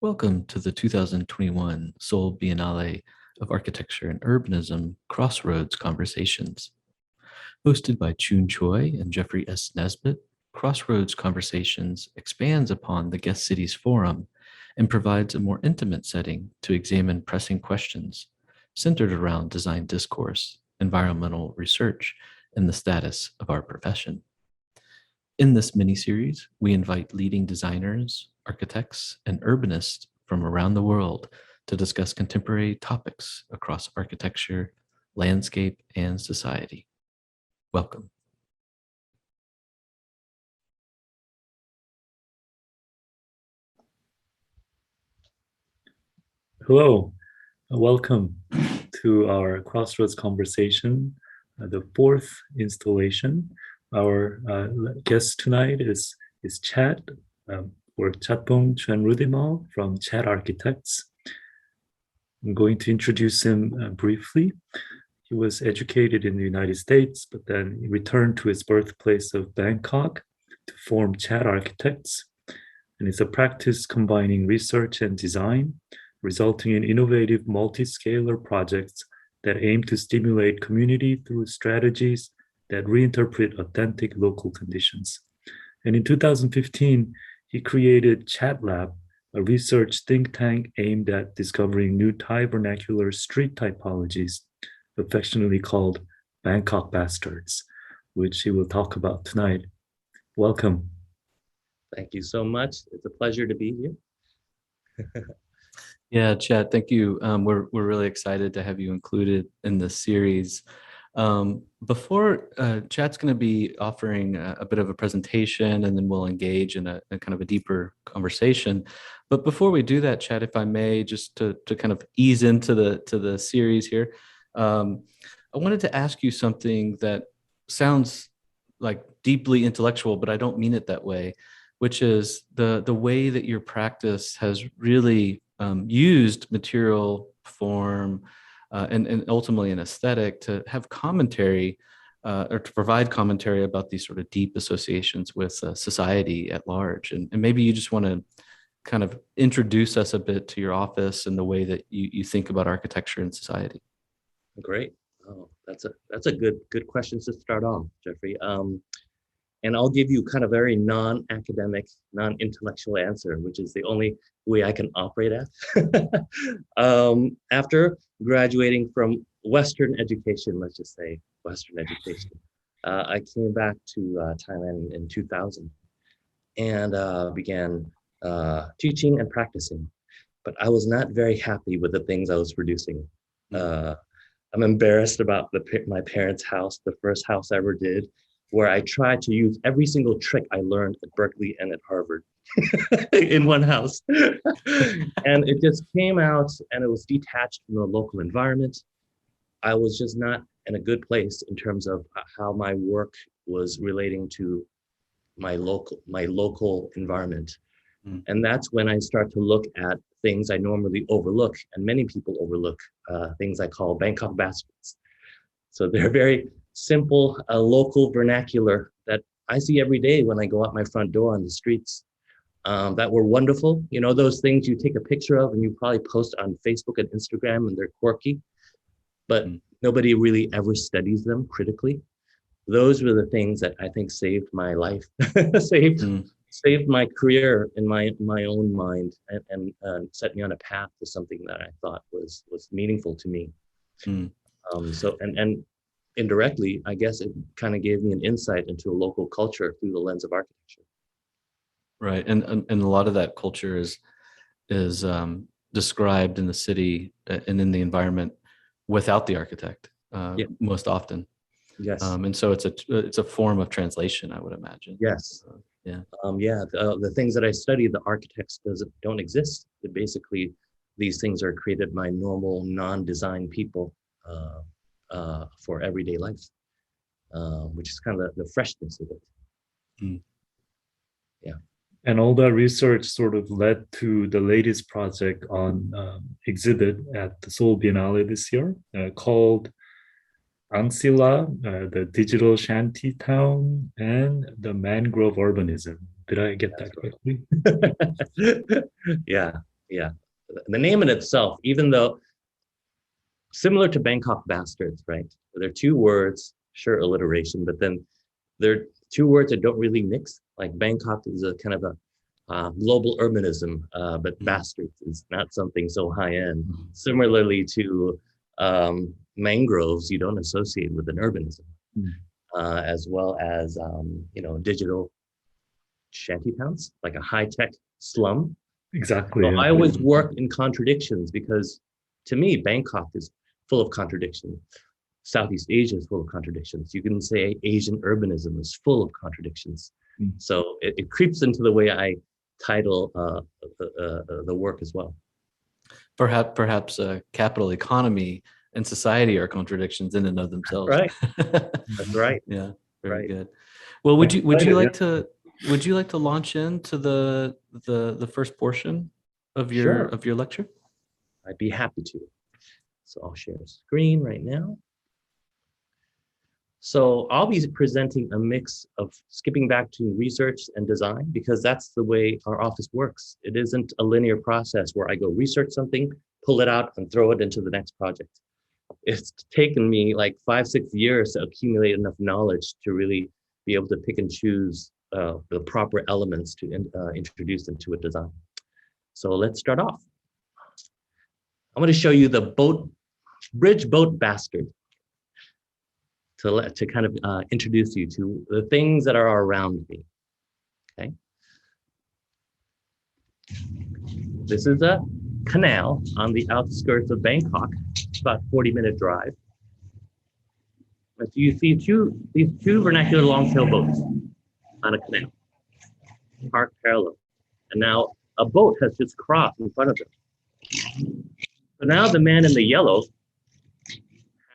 Welcome to the 2021 Seoul Biennale of Architecture and Urbanism Crossroads Conversations. Hosted by Choon Choi and Jeffrey S. Nesbit, Crossroads Conversations expands upon the Guest Cities Forum and provides a more intimate setting to examine pressing questions centered around design discourse, environmental research, and the status of our profession. In this mini-series, we invite leading designers, architects, and urbanists from around the world to discuss contemporary topics across architecture, landscape, and society. Welcome. Hello, welcome to our Crossroads conversation, the fourth installation. Our guest tonight is Chat, or Chatpong Chuenrudeemol from Chat Architects. I'm going to introduce him briefly. He was educated in the United States, but then he returned to his birthplace of Bangkok to form Chat Architects. And it's a practice combining research and design, resulting in innovative multi-scalar projects that aim to stimulate community through strategies that reinterpret authentic local conditions. And in 2015, he created Chat Lab, a research think tank aimed at discovering new Thai vernacular street typologies, affectionately called Bangkok Bastards, which he will talk about tonight. Welcome. Thank you so much. It's a pleasure to be here. Yeah, Chat, thank you. We're really excited to have you included in this series. Before Chat's going to be offering a bit of a presentation, and then we'll engage in a kind of a deeper conversation. But before we do that, Chat, if I may, just to kind of ease into the series here, I wanted to ask you something that sounds like deeply intellectual, but I don't mean it that way, which is the way that your practice has really used material, form, and ultimately an aesthetic to have commentary or to provide commentary about these sort of deep associations with society at large. And maybe you just want to kind of introduce us a bit to your office and the way that you think about architecture and society. Great. Oh, that's a good question to start off, Jeffrey. And I'll give you kind of very non-academic, non-intellectual answer, which is the only way I can operate at. After graduating from Western education, let's just say Western education, I came back to Thailand in 2000 and began teaching and practicing. But I was not very happy with the things I was producing. I'm embarrassed about my parents' house, the first house I ever did, where I tried to use every single trick I learned at Berkeley and at Harvard in one house. And it just came out and it was detached from the local environment. I was just not in a good place in terms of how my work was relating to my local environment. And that's when I start to look at things I normally overlook, and many people overlook, things I call Bangkok Bastards. So they're very simple, local vernacular that I see every day when I go out my front door on the streets that were wonderful. You know, those things you take a picture of and you probably post on Facebook and Instagram and they're quirky, but nobody really ever studies them critically. Those were the things that I think saved my life, saved my career in my own mind and set me on a path to something that I thought was meaningful to me. So indirectly, I guess it kind of gave me an insight into a local culture through the lens of architecture. Right, and a lot of that culture is described in the city and in the environment without the architect, most often. Yes. And so it's a form of translation, I would imagine. Yes. The things that I study, the architects don't exist. Basically, these things are created by normal, non-design people. For everyday life, which is kind of the freshness of it. Yeah. And all that research sort of led to the latest project on exhibit at the Seoul Biennale this year called Angsila, the digital Shantytown, and the Mangrove Urbanism. Did I get that correctly? Yeah. yeah, the name in itself, even though similar to Bangkok bastards, right? They're two words, sure, alliteration, but then they're two words that don't really mix. Like Bangkok is a kind of a global urbanism, but bastards is not something so high end. Similarly to mangroves, you don't associate with an urbanism, as well as digital shantytowns, like a high tech slum. Exactly. So Yeah. I always work in contradictions because, to me, Bangkok is full of contradiction. Southeast Asia is full of contradictions. You can say Asian urbanism is full of contradictions. So it creeps into the way I title the work as well. Perhaps capital economy and society are contradictions in and of themselves. Right. That's right. Yeah, very Right. good. Well, would you Excited, like to launch into the first portion of Sure. your lecture? I'd be happy to. So I'll share a screen right now. So I'll be presenting a mix of skipping back to research and design, because that's the way our office works. It isn't a linear process where I go research something, pull it out and throw it into the next project. It's taken me like 5-6 years to accumulate enough knowledge to really be able to pick and choose the proper elements to introduce into a design. So let's start off. I'm going to show you the bridge boat bastard to kind of introduce you to the things that are around me. Okay. This is a canal on the outskirts of Bangkok, about 40-minute drive. So you see these two vernacular long-tail boats on a canal, parked parallel. And now a boat has just crossed in front of them. So now the man in the yellow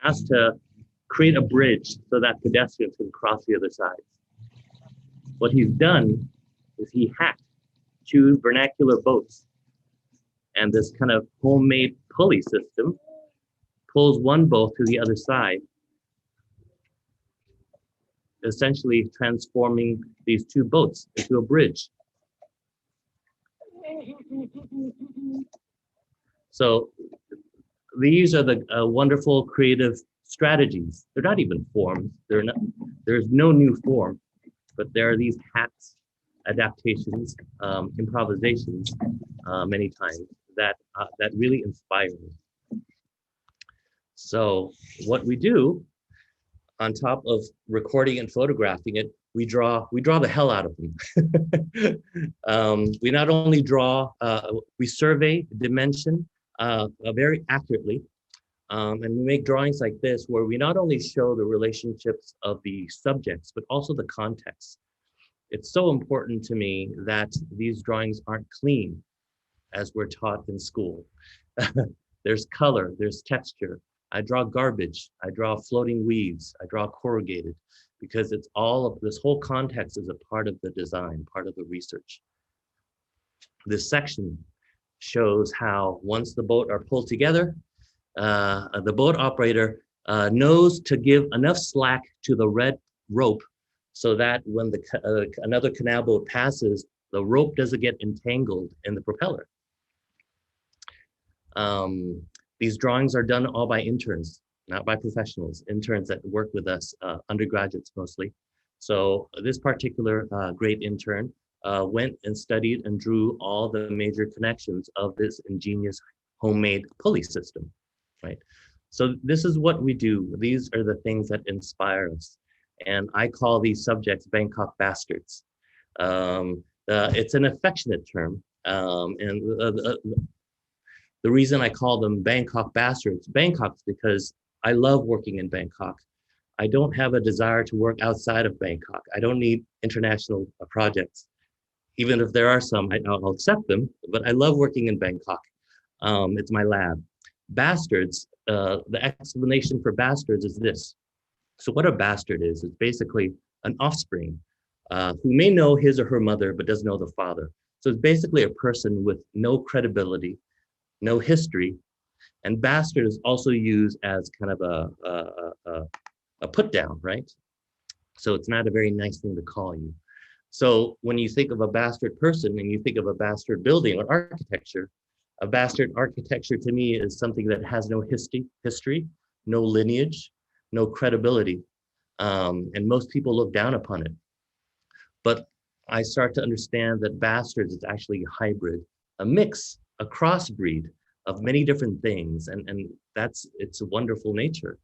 has to create a bridge so that pedestrians can cross the other side. What he's done is he hacked two vernacular boats, and this kind of homemade pulley system pulls one boat to the other side, essentially transforming these two boats into a bridge. So these are the wonderful creative strategies. They're not even forms. There's no new form, but there are these hacks, adaptations, improvisations, many times that really inspire me. So what we do, on top of recording and photographing it, we draw the hell out of them. We not only draw, we survey dimension very accurately, and we make drawings like this where we not only show the relationships of the subjects, but also the context. It's so important to me that these drawings aren't clean as we're taught in school. There's color, there's texture. I draw garbage, I draw floating weaves, I draw corrugated, because it's all of this whole context is a part of the design, part of the research. This section shows how once the boat are pulled together, the boat operator knows to give enough slack to the red rope so that when another canal boat passes, the rope doesn't get entangled in the propeller. These drawings are done all by interns, not by professionals, interns that work with us, undergraduates mostly. So this particular great intern went and studied and drew all the major connections of this ingenious homemade pulley system, right? So this is what we do. These are the things that inspire us. And I call these subjects Bangkok bastards. It's an affectionate term. The reason I call them Bangkok bastards, Bangkok's because I love working in Bangkok. I don't have a desire to work outside of Bangkok. I don't need international projects. Even if there are some, I'll accept them, but I love working in Bangkok. It's my lab. Bastards, the explanation for bastards is this. So what a bastard is basically an offspring who may know his or her mother, but doesn't know the father. So it's basically a person with no credibility, no history, and bastard is also used as kind of a put down, right? So it's not a very nice thing to call you. So when you think of a bastard person and you think of a bastard building or architecture, A bastard architecture to me is something that has no history, no lineage, no credibility, and most people look down upon it. But I start to understand that bastards is actually a hybrid, a mix, a crossbreed of many different things, and that's its wonderful nature.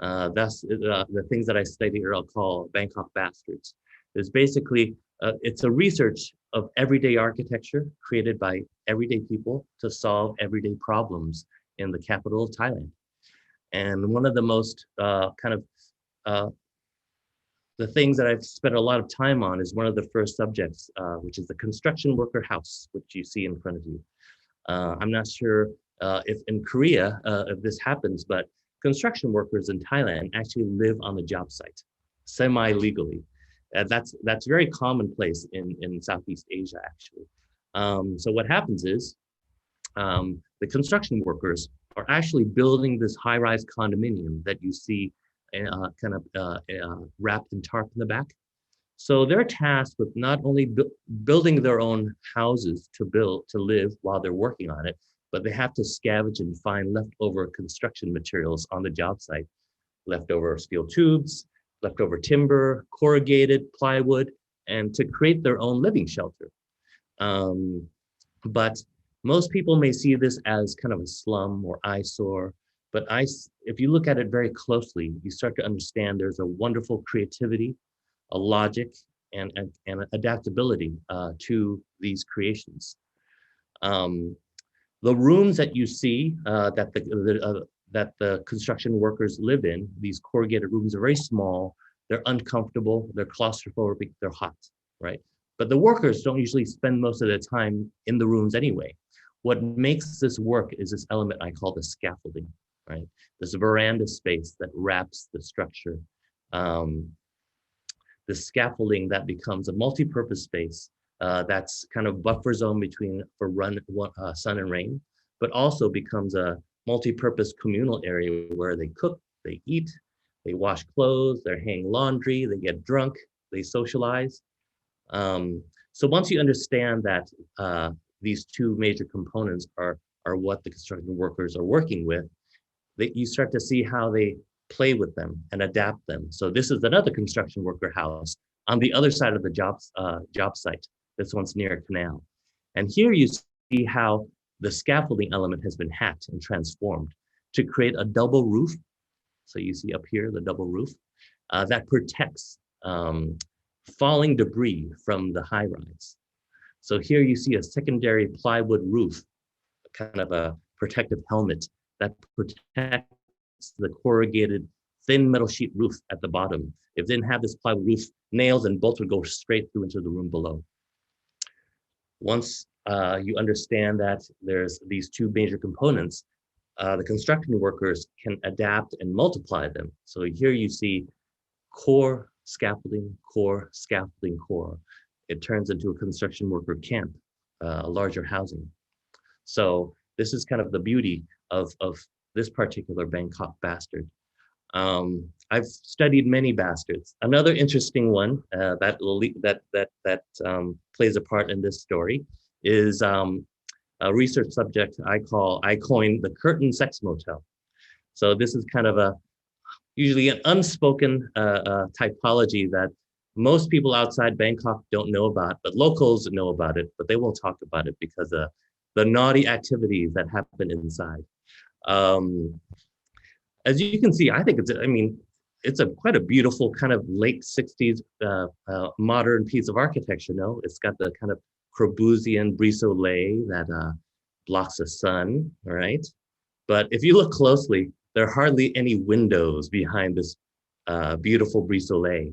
That's the things that I study here I'll call Bangkok bastards. It's basically, it's a research of everyday architecture created by everyday people to solve everyday problems in the capital of Thailand. And one of the most the things that I've spent a lot of time on is one of the first subjects, which is the construction worker house, which you see in front of you. I'm not sure if in Korea, if this happens, but construction workers in Thailand actually live on the job site, semi-legally. That's very commonplace in Southeast Asia, actually. So what happens is the construction workers are actually building this high-rise condominium that you see wrapped in tarp in the back. So they're tasked with not only building their own houses to live while they're working on it, but they have to scavenge and find leftover construction materials on the job site, leftover steel tubes, leftover timber, corrugated plywood, and to create their own living shelter. But most people may see this as kind of a slum or eyesore, but if you look at it very closely, you start to understand there's a wonderful creativity, a logic, and adaptability to these creations. The rooms that you see that the construction workers live in, these corrugated rooms, are very small, they're uncomfortable, they're claustrophobic, they're hot, right? But the workers don't usually spend most of their time in the rooms anyway. What makes this work is this element I call the scaffolding, right? This veranda space that wraps the structure. The scaffolding that becomes a multi-purpose space that's kind of buffer zone between sun and rain, but also becomes a multi-purpose communal area where they cook, they eat, they wash clothes, they hang laundry, they get drunk, they socialize. So once you understand that these two major components are what the construction workers are working with, you start to see how they play with them and adapt them. So this is another construction worker house on the other side of the job site. This one's near a canal. And here you see how the scaffolding element has been hacked and transformed to create a double roof. So you see up here, the double roof that protects falling debris from the high rise. So here you see a secondary plywood roof, kind of a protective helmet that protects the corrugated thin metal sheet roof at the bottom. If it didn't have this plywood roof, nails and bolts would go straight through into the room below. Once you understand that there's these two major components, the construction workers can adapt and multiply them. So here you see core scaffolding, core scaffolding, core. It turns into a construction worker camp, a larger housing. So this is kind of the beauty of this particular Bangkok bastard. I've studied many bastards. Another interesting one that plays a part in this story is a research subject I coined the curtain sex motel. So this is kind of usually an unspoken typology that most people outside Bangkok don't know about, but locals know about it, but they won't talk about it because of the naughty activities that happen inside. As you can see, I think it's quite a beautiful kind of late 60s modern piece of architecture, no? It's got the kind of Corbusian brise-soleil that blocks the sun, right? But if you look closely, there are hardly any windows behind this beautiful brise-soleil.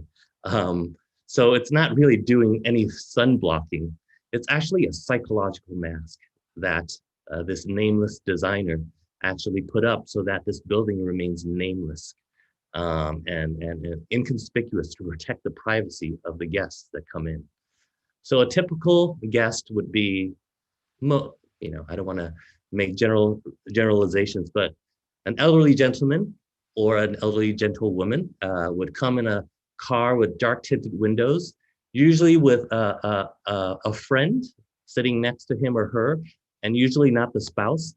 So it's not really doing any sun blocking. It's actually a psychological mask that this nameless designer actually put up so that this building remains nameless and inconspicuous to protect the privacy of the guests that come in. So a typical guest would be, I don't want to make generalizations, but an elderly gentleman or an elderly gentlewoman would come in a car with dark tinted windows, usually with a friend sitting next to him or her, and usually not the spouse.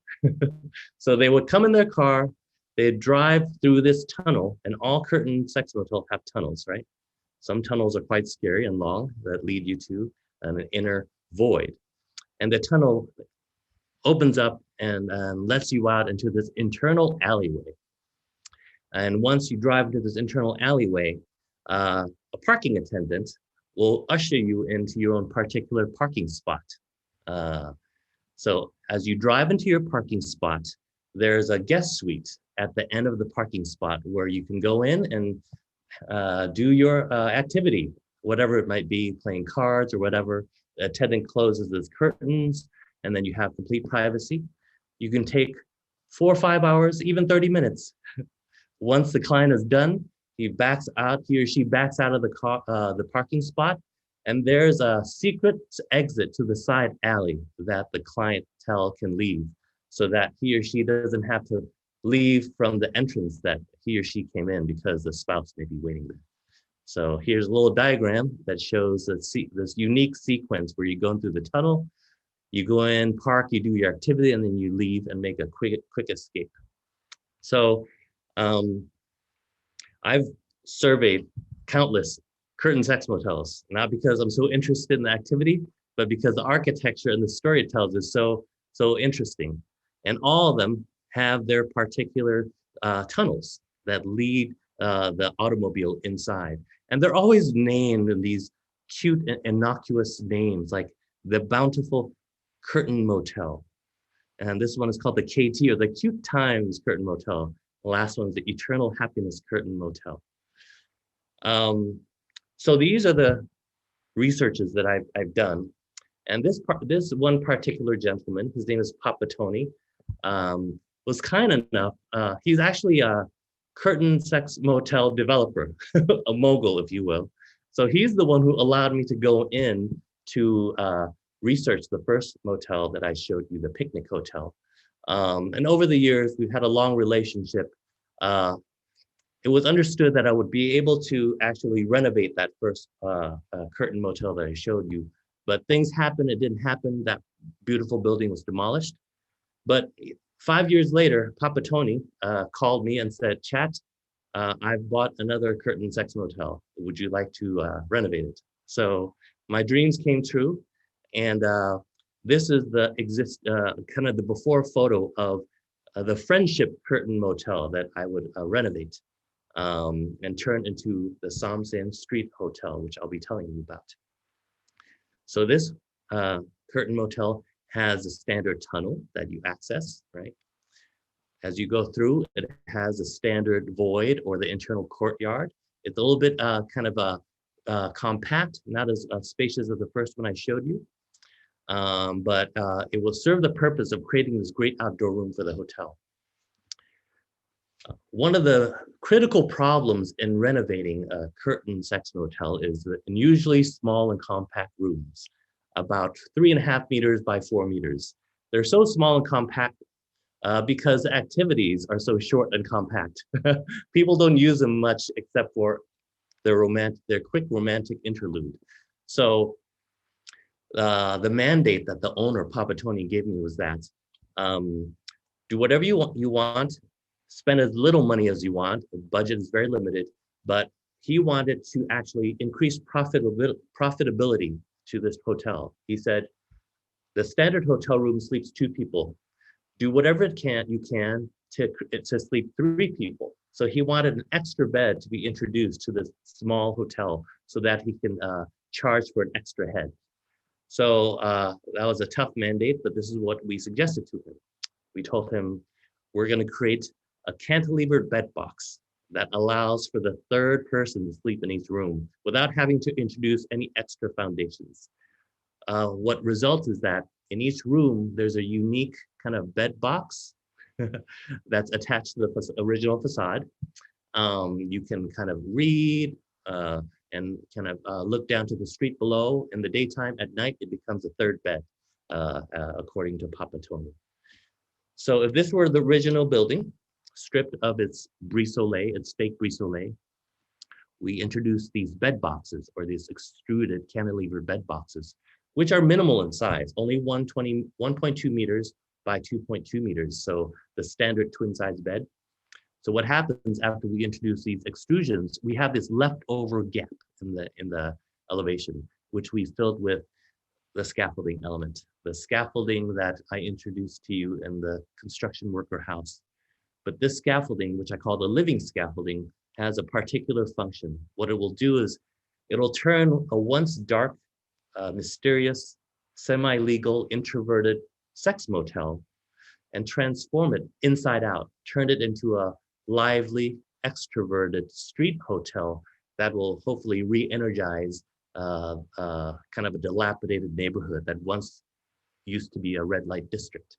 So they would come in their car, they'd drive through this tunnel, and all curtain sex motels have tunnels, right? Some tunnels are quite scary and long that lead you to an inner void. And the tunnel opens up and lets you out into this internal alleyway. And once you drive into this internal alleyway, a parking attendant will usher you into your own particular parking spot. So as you drive into your parking spot, there's a guest suite at the end of the parking spot where you can go in and do your activity, whatever it might be, playing cards or whatever. The attendant closes his curtains, and then you have complete privacy. You can take 4 or 5 hours, even 30 minutes. Once the client is done, he or she backs out of the parking spot, and there's a secret exit to the side alley that the clientele can leave, so that he or she doesn't have to leave from the entrance that he or she came in because the spouse may be waiting there. So here's a little diagram that shows this unique sequence where you're going through the tunnel, you go in, park, you do your activity, and then you leave and make a quick escape. So I've surveyed countless curtain sex motels, not because I'm so interested in the activity, but because the architecture and the story it tells is so interesting. And all of them have their particular tunnels that lead the automobile inside. And they're always named in these cute and innocuous names, like the Bountiful Curtain Motel. And this one is called the KT, or the Cute Times Curtain Motel. The last one is the Eternal Happiness Curtain Motel. So these are the researches that I've done. And this one particular gentleman, his name is Papa Tony, was kind enough, he's actually a curtain sex motel developer, a mogul, if you will. So he's the one who allowed me to go in to research the first motel that I showed you, the Picnic Hotel. And over the years, we've had a long relationship. It was understood that I would be able to actually renovate that first curtain motel that I showed you, but things happened, it didn't happen. That beautiful building was demolished. But 5 years later, Papa Tony called me and said, Chat, I've bought another curtain sex motel. Would you like to renovate it? So my dreams came true. And this is the kind of the before photo of the Friendship Curtain Motel that I would renovate and turn into the Samsen Street Hotel, which I'll be telling you about. So this curtain motel has a standard tunnel that you access, right? As you go through, it has a standard void or the internal courtyard. It's a little bit kind of compact, not as spacious as the first one I showed you, but it will serve the purpose of creating this great outdoor room for the hotel. One of the critical problems in renovating a curtain sex motel is the unusually small and compact rooms, about 3.5 meters by 4 meters. They're so small and compact because activities are so short and compact. People don't use them much except for their quick romantic interlude. So the mandate that the owner, Papa Tony, gave me was that do whatever you want, spend as little money as you want. The budget is very limited, but he wanted to actually increase profitability to this hotel. He said, the standard hotel room sleeps 2 people. Do whatever you can to sleep 3 people. So he wanted an extra bed to be introduced to this small hotel so that he can charge for an extra head. So that was a tough mandate, but this is what we suggested to him. We told him, we're going to create a cantilevered bed box that allows for the 3rd person to sleep in each room without having to introduce any extra foundations. What results is that in each room, there's a unique kind of bed box that's attached to the original facade. You can kind of read and kind of look down to the street below. In the daytime, at night, it becomes a 3rd bed, according to Papa Tony. So if this were the original building, stripped of its brise-soleil, its fake brise-soleil, we introduced these bed boxes, or these extruded cantilever bed boxes, which are minimal in size, only 1.2 meters by 2.2 meters. So the standard twin size bed. So what happens after we introduce these extrusions, we have this leftover gap in the elevation, which we filled with the scaffolding element, the scaffolding that I introduced to you in the construction worker house. But this scaffolding, which I call the living scaffolding, has a particular function. What it will do is it'll turn a once dark, mysterious, semi-legal, introverted sex motel and transform it inside out, turn it into a lively, extroverted street hotel that will hopefully re-energize kind of a dilapidated neighborhood that once used to be a red light district.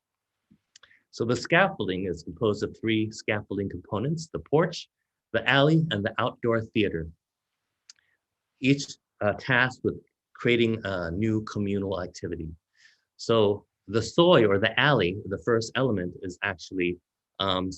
So the scaffolding is composed of 3 scaffolding components: the porch, the alley, and the outdoor theater. Each tasked with creating a new communal activity. So the soy or the alley, the first element, is actually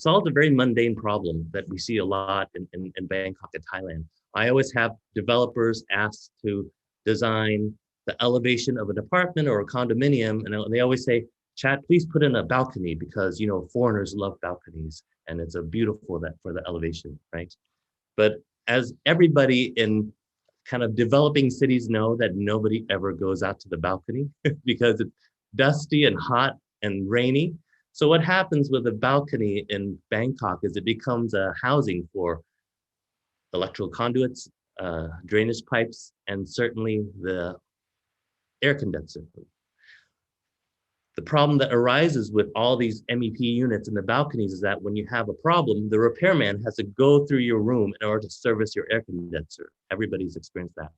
solves a very mundane problem that we see a lot in Bangkok and Thailand. I always have developers asked to design the elevation of an apartment or a condominium, and they always say, "Chat, please put in a balcony because, you know, foreigners love balconies and it's a beautiful that for the elevation," right? But as everybody in kind of developing cities know, that nobody ever goes out to the balcony because it's dusty and hot and rainy. So what happens with a balcony in Bangkok is it becomes a housing for electrical conduits, drainage pipes, and certainly the air condenser. The problem that arises with all these MEP units in the balconies is that when you have a problem, the repairman has to go through your room in order to service your air condenser. Everybody's experienced that.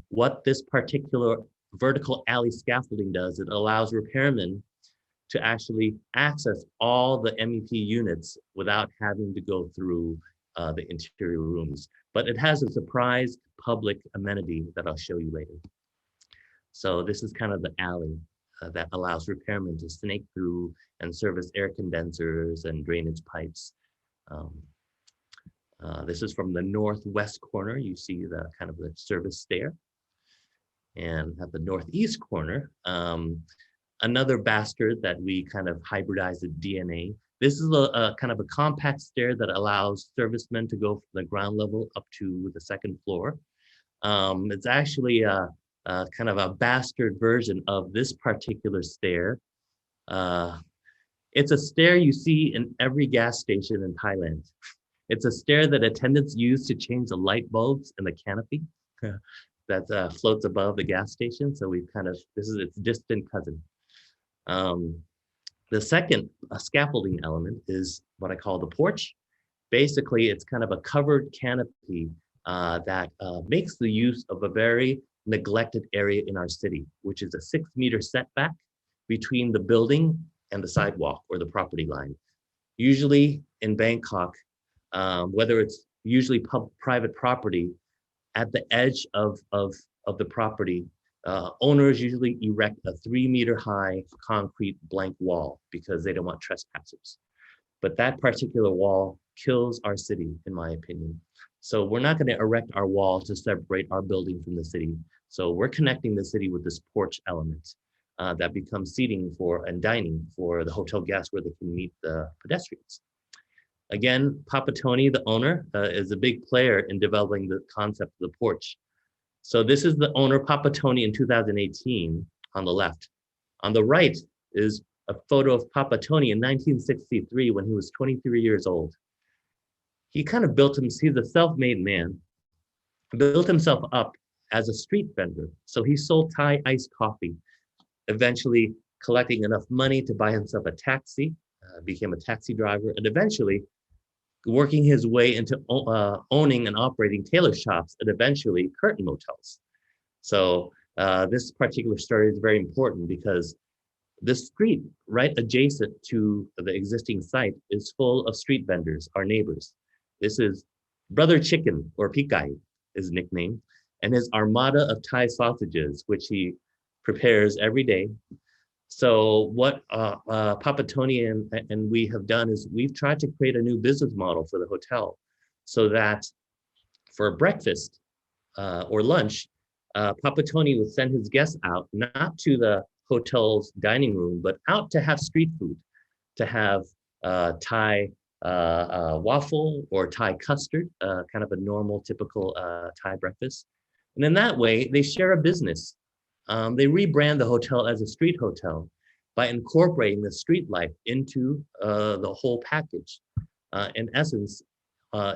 What this particular vertical alley scaffolding does, it allows repairmen to actually access all the MEP units without having to go through the interior rooms. But it has a surprise public amenity that I'll show you later. So this is kind of the alley that allows repairmen to snake through and service air condensers and drainage pipes. This is from the northwest corner. You see the kind of the service stair. And at the northeast corner, another bastard that we kind of hybridized the DNA. This is a kind of a compact stair that allows servicemen to go from the ground level up to the second floor. It's actually a kind of a bastard version of this particular stair. It's a stair you see in every gas station in Thailand. It's a stair that attendants use to change the light bulbs in the canopy that floats above the gas station. So we've kind of, this is its distant cousin. The second scaffolding element is what I call the porch. Basically, it's kind of a covered canopy that makes the use of a very neglected area in our city, which is a 6-meter setback between the building and the sidewalk or the property line. Usually in Bangkok, whether it's usually private property, at the edge of the property, owners usually erect a 3-meter high concrete blank wall because they don't want trespassers. But that particular wall kills our city, in my opinion. So we're not going to erect our wall to separate our building from the city. So we're connecting the city with this porch element that becomes seating for and dining for the hotel guests where they can meet the pedestrians. Again, Papa Tony, the owner, is a big player in developing the concept of the porch. So this is the owner, Papa Tony, in 2018 on the left. On the right is a photo of Papa Tony in 1963 when he was 23 years old. He kind of built himself, he's a self-made man, built himself up as a street vendor. So he sold Thai iced coffee, eventually collecting enough money to buy himself a taxi, became a taxi driver, and eventually working his way into owning and operating tailor shops and eventually curtain motels. So this particular story is very important because the street right adjacent to the existing site is full of street vendors, our neighbors. This is Brother Chicken, or Pikai, his nickname, and his armada of Thai sausages, which he prepares every day. So what Papa Tony and we have done is we've tried to create a new business model for the hotel so that for breakfast or lunch, Papa Tony would send his guests out, not to the hotel's dining room, but out to have street food, to have Thai waffle or Thai custard, kind of a normal, typical Thai breakfast. And in that way, they share a business. They rebrand the hotel as a street hotel by incorporating the street life into the whole package. In essence,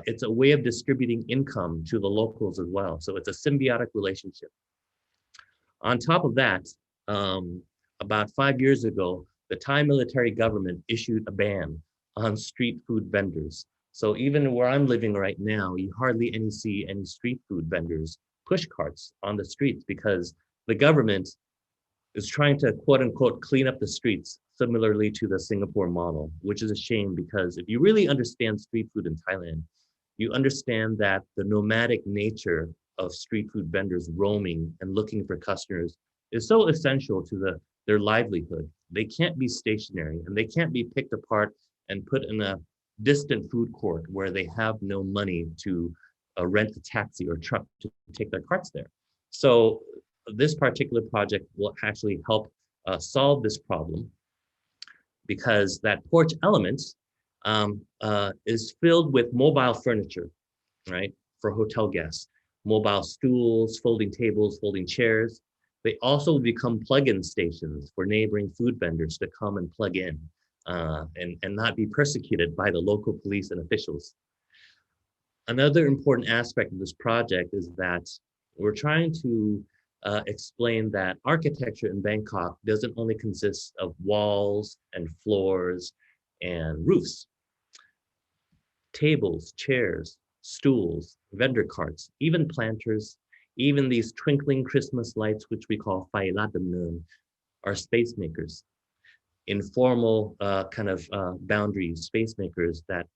it's a way of distributing income to the locals as well. So it's a symbiotic relationship. On top of that, about 5 years ago, the Thai military government issued a ban on street food vendors. So even where I'm living right now, you hardly see any street food vendors, push carts on the streets, because the government is trying to, quote unquote, clean up the streets, similarly to the Singapore model, which is a shame, because if you really understand street food in Thailand, you understand that the nomadic nature of street food vendors roaming and looking for customers is so essential to their livelihood. They can't be stationary, and they can't be picked apart and put in a distant food court where they have no money to rent a taxi or truck to take their carts there. So this particular project will actually help solve this problem, because that porch element is filled with mobile furniture, right, for hotel guests. Mobile stools, folding tables, folding chairs. They also become plug-in stations for neighboring food vendors to come and plug in and not be persecuted by the local police and officials. Another important aspect of this project is that we're trying to explain that architecture in Bangkok doesn't only consist of walls and floors and roofs. Tables, chairs, stools, vendor carts, even planters, even these twinkling Christmas lights, which we call Phai Lat Damneun, are space makers. Informal boundary space makers that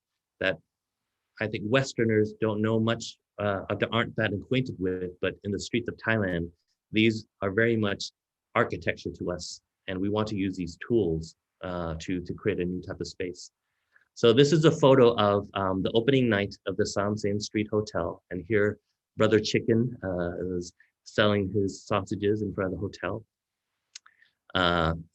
I think Westerners don't know much, aren't that acquainted with, but in the streets of Thailand, these are very much architecture to us, and we want to use these tools to create a new type of space. So this is a photo of the opening night of the Samsen Street Hotel, and here Brother Chicken is selling his sausages in front of the hotel.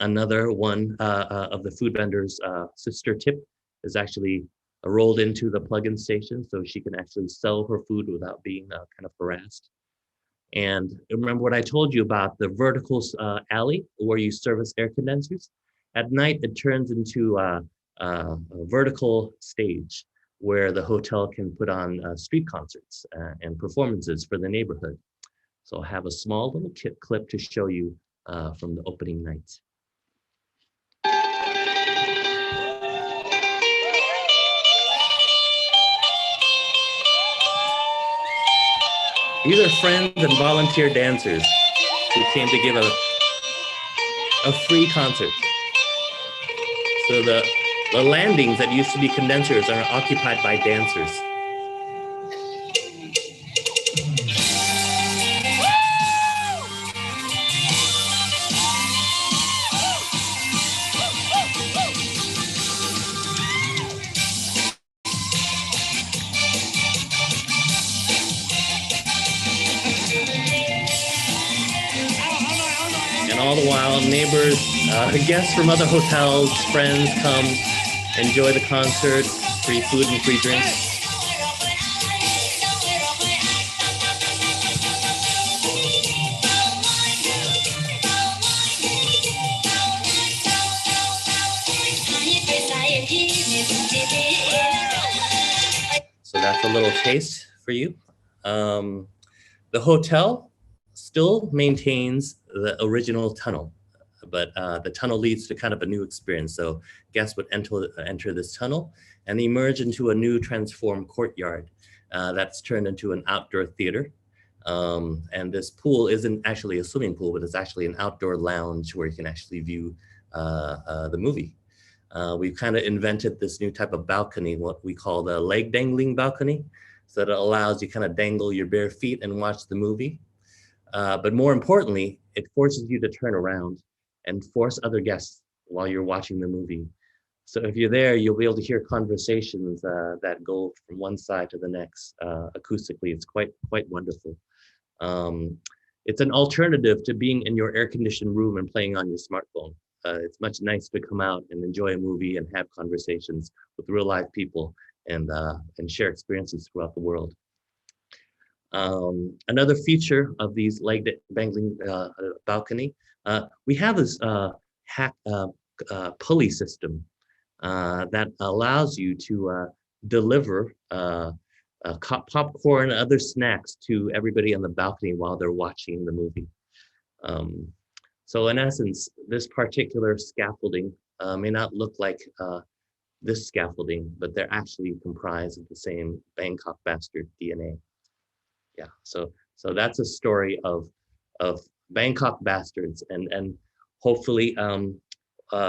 Another one of the food vendors, Sister Tip, is actually rolled into the plug-in station, so she can actually sell her food without being kind of harassed. And remember what I told you about the vertical alley where you service air condensers? At night, it turns into a vertical stage where the hotel can put on street concerts and performances for the neighborhood. So I'll have a small little clip to show you from the opening night. These are friends and volunteer dancers who came to give a free concert. So the landings that used to be condensers are occupied by dancers. And all the while, neighbors, guests from other hotels, friends come, enjoy the concert, free food and free drinks. So that's a little taste for you. The hotel still maintains the original tunnel, but the tunnel leads to kind of a new experience. So guests would enter this tunnel and emerge into a new transformed courtyard that's turned into an outdoor theater. And this pool isn't actually a swimming pool, but it's actually an outdoor lounge where you can actually view the movie. We've kind of invented this new type of balcony, what we call the leg dangling balcony. So that allows you kind of dangle your bare feet and watch the movie. But more importantly, it forces you to turn around and force other guests while you're watching the movie. So if you're there, you'll be able to hear conversations that go from one side to the next acoustically. It's quite wonderful. it's an alternative to being in your air-conditioned room and playing on your smartphone. It's much nicer to come out and enjoy a movie and have conversations with real live people and share experiences throughout the world. Another feature of these leg dangling balcony, we have this pulley system that allows you to deliver popcorn and other snacks to everybody on the balcony while they're watching the movie. So in essence, this particular scaffolding may not look like this scaffolding, but they're actually comprised of the same Bangkok bastard DNA. Yeah, so that's a story of Bangkok bastards, and hopefully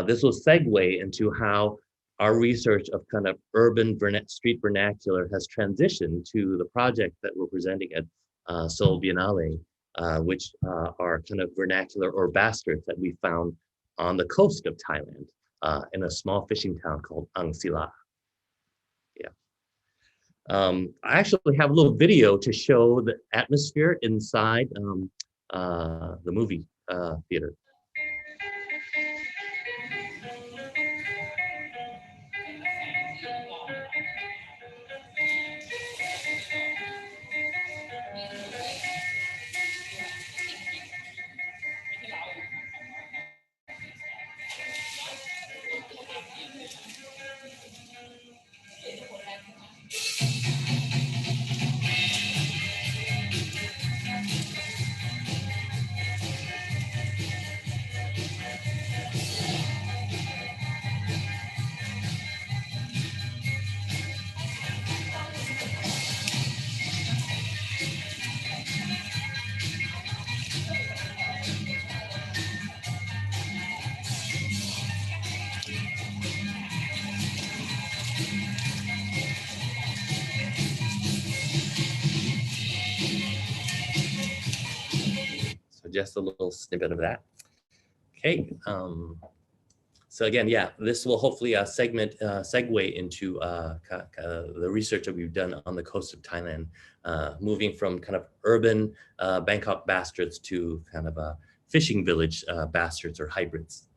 this will segue into how our research of kind of urban street vernacular has transitioned to the project that we're presenting at Seoul Biennale, which are kind of vernacular or bastards that we found on the coast of Thailand in a small fishing town called Angsila. Yeah. I actually have a little video to show the atmosphere inside the movie theater. Just a little snippet of that. Okay, so again, yeah, this will hopefully segue into the research that we've done on the coast of Thailand, moving from kind of urban Bangkok bastards to kind of fishing village bastards or hybrids.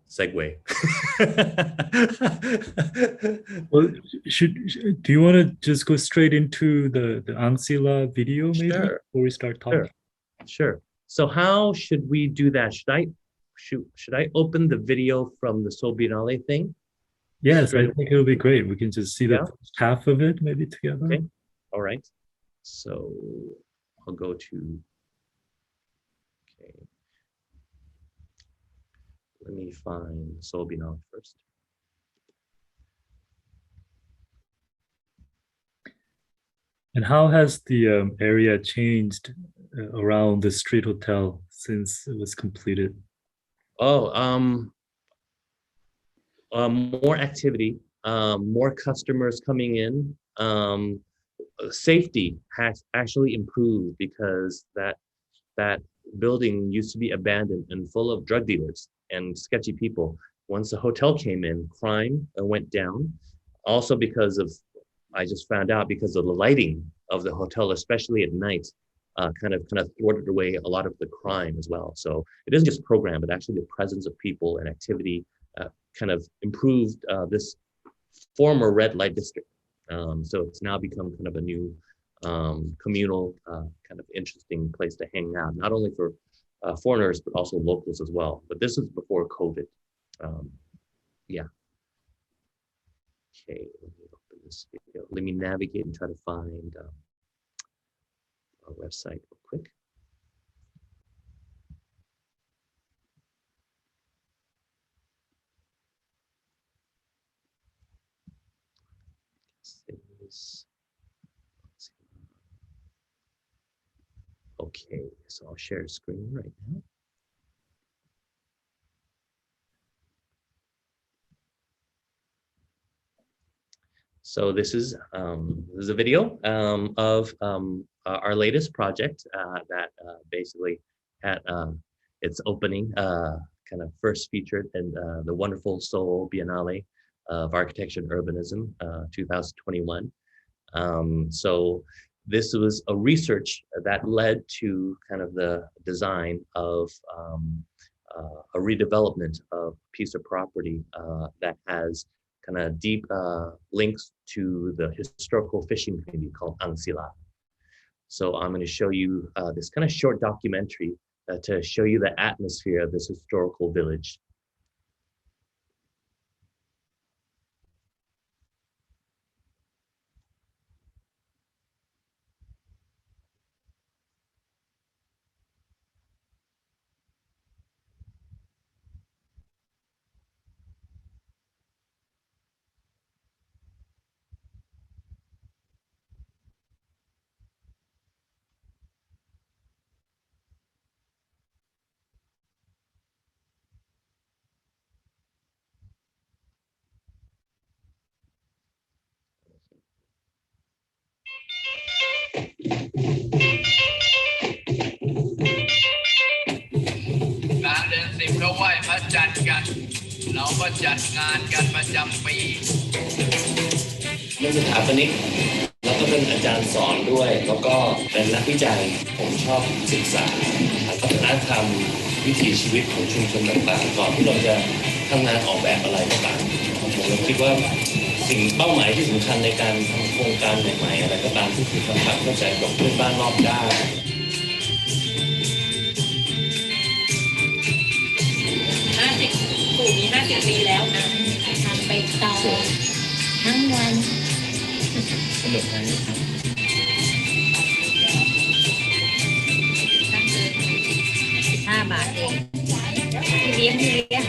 Segue. Well, do you want to just go straight into the Angsila video maybe before we start talking? Sure. So how should we do that? Should I open the video from the Seoul Biennale thing? Yes, I think it'll be great. We can just see the first half of it maybe together. Okay. All right. So I'll go to. Okay. Let me find Seoul Biennale first. And how has the area changed around the street hotel since it was completed? Oh, more activity, more customers coming in. Safety has actually improved because that building used to be abandoned and full of drug dealers and sketchy people. Once the hotel came in, crime went down. Also because of, I just found out, because of the lighting of the hotel, especially at night, kind of thwarted away a lot of the crime as well. So it isn't just program, but actually the presence of people and activity kind of improved this former red light district. So it's now become kind of a new communal, kind of interesting place to hang out, not only for foreigners, but also locals as well. But this is before COVID. Yeah. Okay, let me open this video. Let me navigate and try to find our website real quick. Okay, so I'll share screen right now. So this is a video of our latest project that basically had its opening kind of first featured in the wonderful Seoul Biennale of Architecture and Urbanism, 2021. So this was a research that led to kind of the design of a redevelopment of a piece of property that has kind of deep links to the historical fishing community called Angsila. So I'm going to show you this kind of short documentary to show you the atmosphere of this historical village.จัดกันเราก็จัดงานกันประจำปีเป็นสถาปนิกแล้วก็เป็นอาจารย์สอนด้วยแล้วก็เป็นนักวิจัยผมชอบศึกษาวัฒนธรรมวิถีชีวิตของชุมชนต่างๆก่อนที่เราจะทำงานออกแบบอะไรต่างๆผมคิดว่าสิ่งเป้าหมายที่สำคัญในการทำโครงการใหม่ๆอะไรก็ตามที่คือทำความเข้าใจกับเพื่อนบ้านรอบด้านปู่มี50 ปีแล้วนะทำไปต่อทั้งวันสนุกไหมตั้งเงิน15 บาทเองพี่เลี้ยง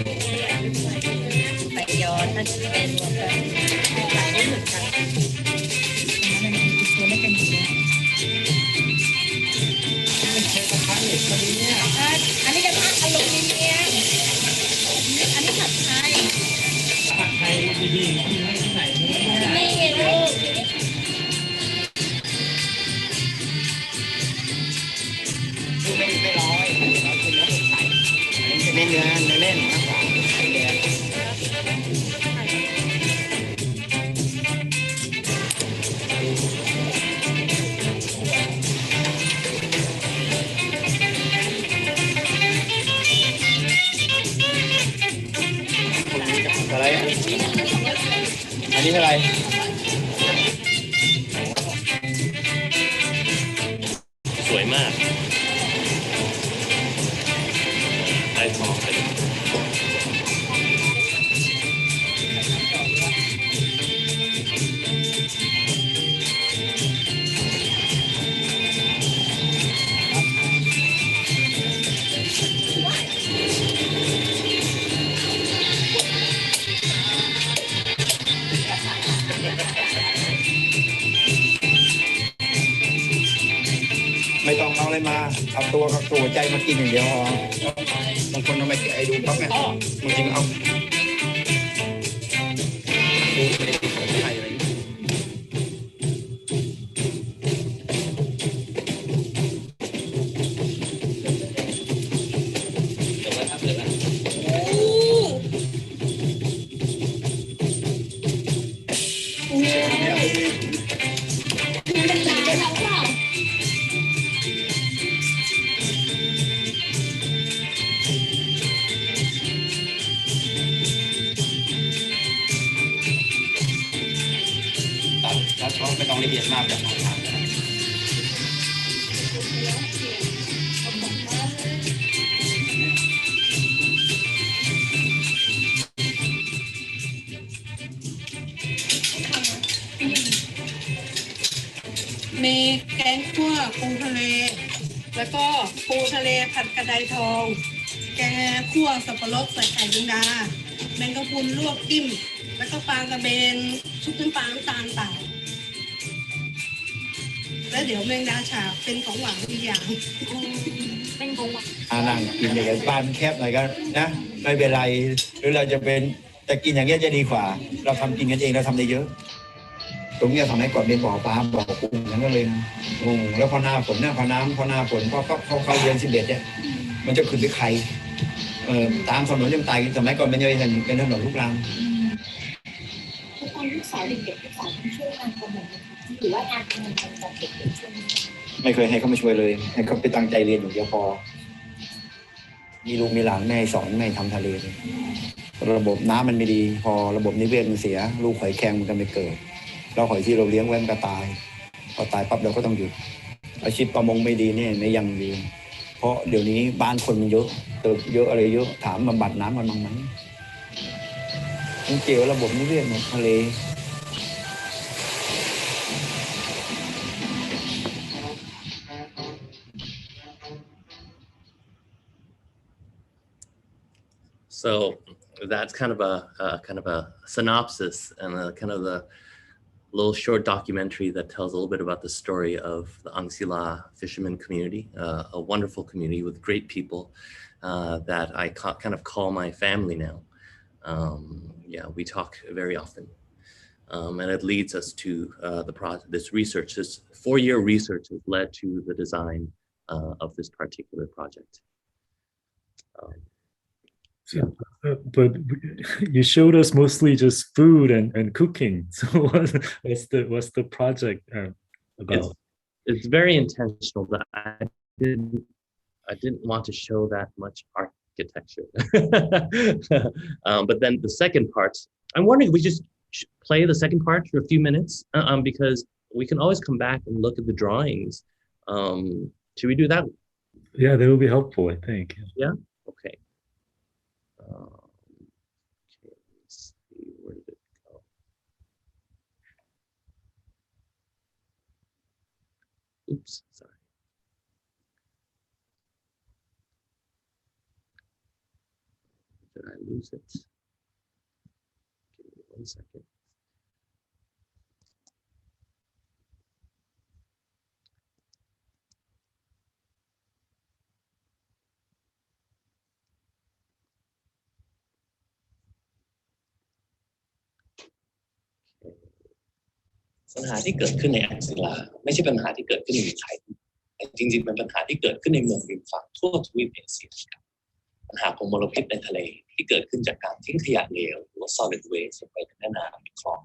ไปย้อนถ้าเป็นรวมกันหลายรุ่นเหมือนกันมันมีตัวไม่เป็นเยอะอันนี้กระทะอลูมิเนียมอันนี้ผัดไทยดีๆที่ไหนนี่ไงลูกไม่ร้อยเราเป็นเนื้อใสเน้นเนื้อเล่นมากกว่าอะไรอันนี้อะไรสวยมากไอ้ทองไปไม่ต้องเอาอะไรมาเอาตัวกับตัวใจมากินอย่างเดียวพอบางคนเอาไปไอ้ดูปั๊บไงบางทีเอาดูไปไทยอะไรไม่ต้องละเอียดมากแบบนั้นมีแกงคั่วปูทะเลแล้วก็ปูทะเลผัดกระไดทองแกงคั่วสับปะรดใส่ไข่แมงดาแมงกะพรุนลวกจิ้มแล้วก็ปลากระเบนชุบน้ำปลาน้ำตาลต่างแล้วเดี๋ยวแมงดาฉาบเป็นของหวานอีกอย่างเป็นของหวานนั่งกินอย่างนี้บ้านแคบหน่อยก็นะไม่เป็นไรหรือเราจะเป็นแต่กินอย่างนี้จะดีกว่าเราทำกินกันเองเราทำได้เยอะตรงนี้ทำให้ก่อนเป็นบ่อปลาบ่อกุ้งอย่างนั้นเลยแล้วพอหน้าฝนเนี่ยพอหน้าฝนพอเข้าเดือน11เนี่ยมันจะขึ้นไปไข่ตามถนนยังตายสมัยก่อนเป็นยังไงเป็นถนนลูกรัง เด็กๆนักศึกษาต้องช่วยงานประมงหรือว่างานประมงมันจะเด็กๆช่วยไม่เคยให้เขามาช่วยเลยให้เขาไปตั้งใจเรียนอย่างเดียวพอมีลูกมีหลานแม่สอนไม่ทำทะเลเลยระบบน้ำมันไม่ดีพอระบบนิเวศมันเสียลูกหอยแครงมันก็ไม่เกิดเราหอยที่เราเลี้ยงไว้มันก็ตายพอตายปั๊บเราก็ต้องหยุดอาชีพประมงไม่ดีเนี่ยไม่ยั่งยืนเพราะเดี๋ยวนี้บ้านคนมันเยอะตึกเยอะอะไรเยอะถามบำบัดน้ำมันบ้างไหมมันเกี่ยวระบบนิเวศทะเล So that's kind of a synopsis and a kind of the little short documentary that tells a little bit about the story of the Angsila fisherman community, a wonderful community with great people that I kind of call my family now. Yeah, we talk very often. And it leads us to this research. This 4-year research has led to the design of this particular project. But you showed us mostly just food and cooking. So what's the project about? It's very intentional that I didn't want to show that much architecture. But then the second part, I'm wondering if we just play the second part for a few minutes because we can always come back and look at the drawings. Should we do that? Yeah, that would be helpful, I think. Yeah? Okay. Okay, let's see, where did it go? Oops, sorry. Did I lose it? Give me 1 second. Okay. ปัญหาที่เกิดขึ้นในอังศิลาไม่ใช่ปัญหาที่เกิดขึ้นในเมืองไทยแต่จริงๆเป็นปัญหาที่เกิดขึ้นในเมืองริมฝั่งทั่วทวีปเอเชียครับปัญหาของมลพิษในทะเลที่เกิดขึ้นจากการทิ้งขยะเหลวหรือว่า solid waste ลงไปในแม่น้ำในคลอง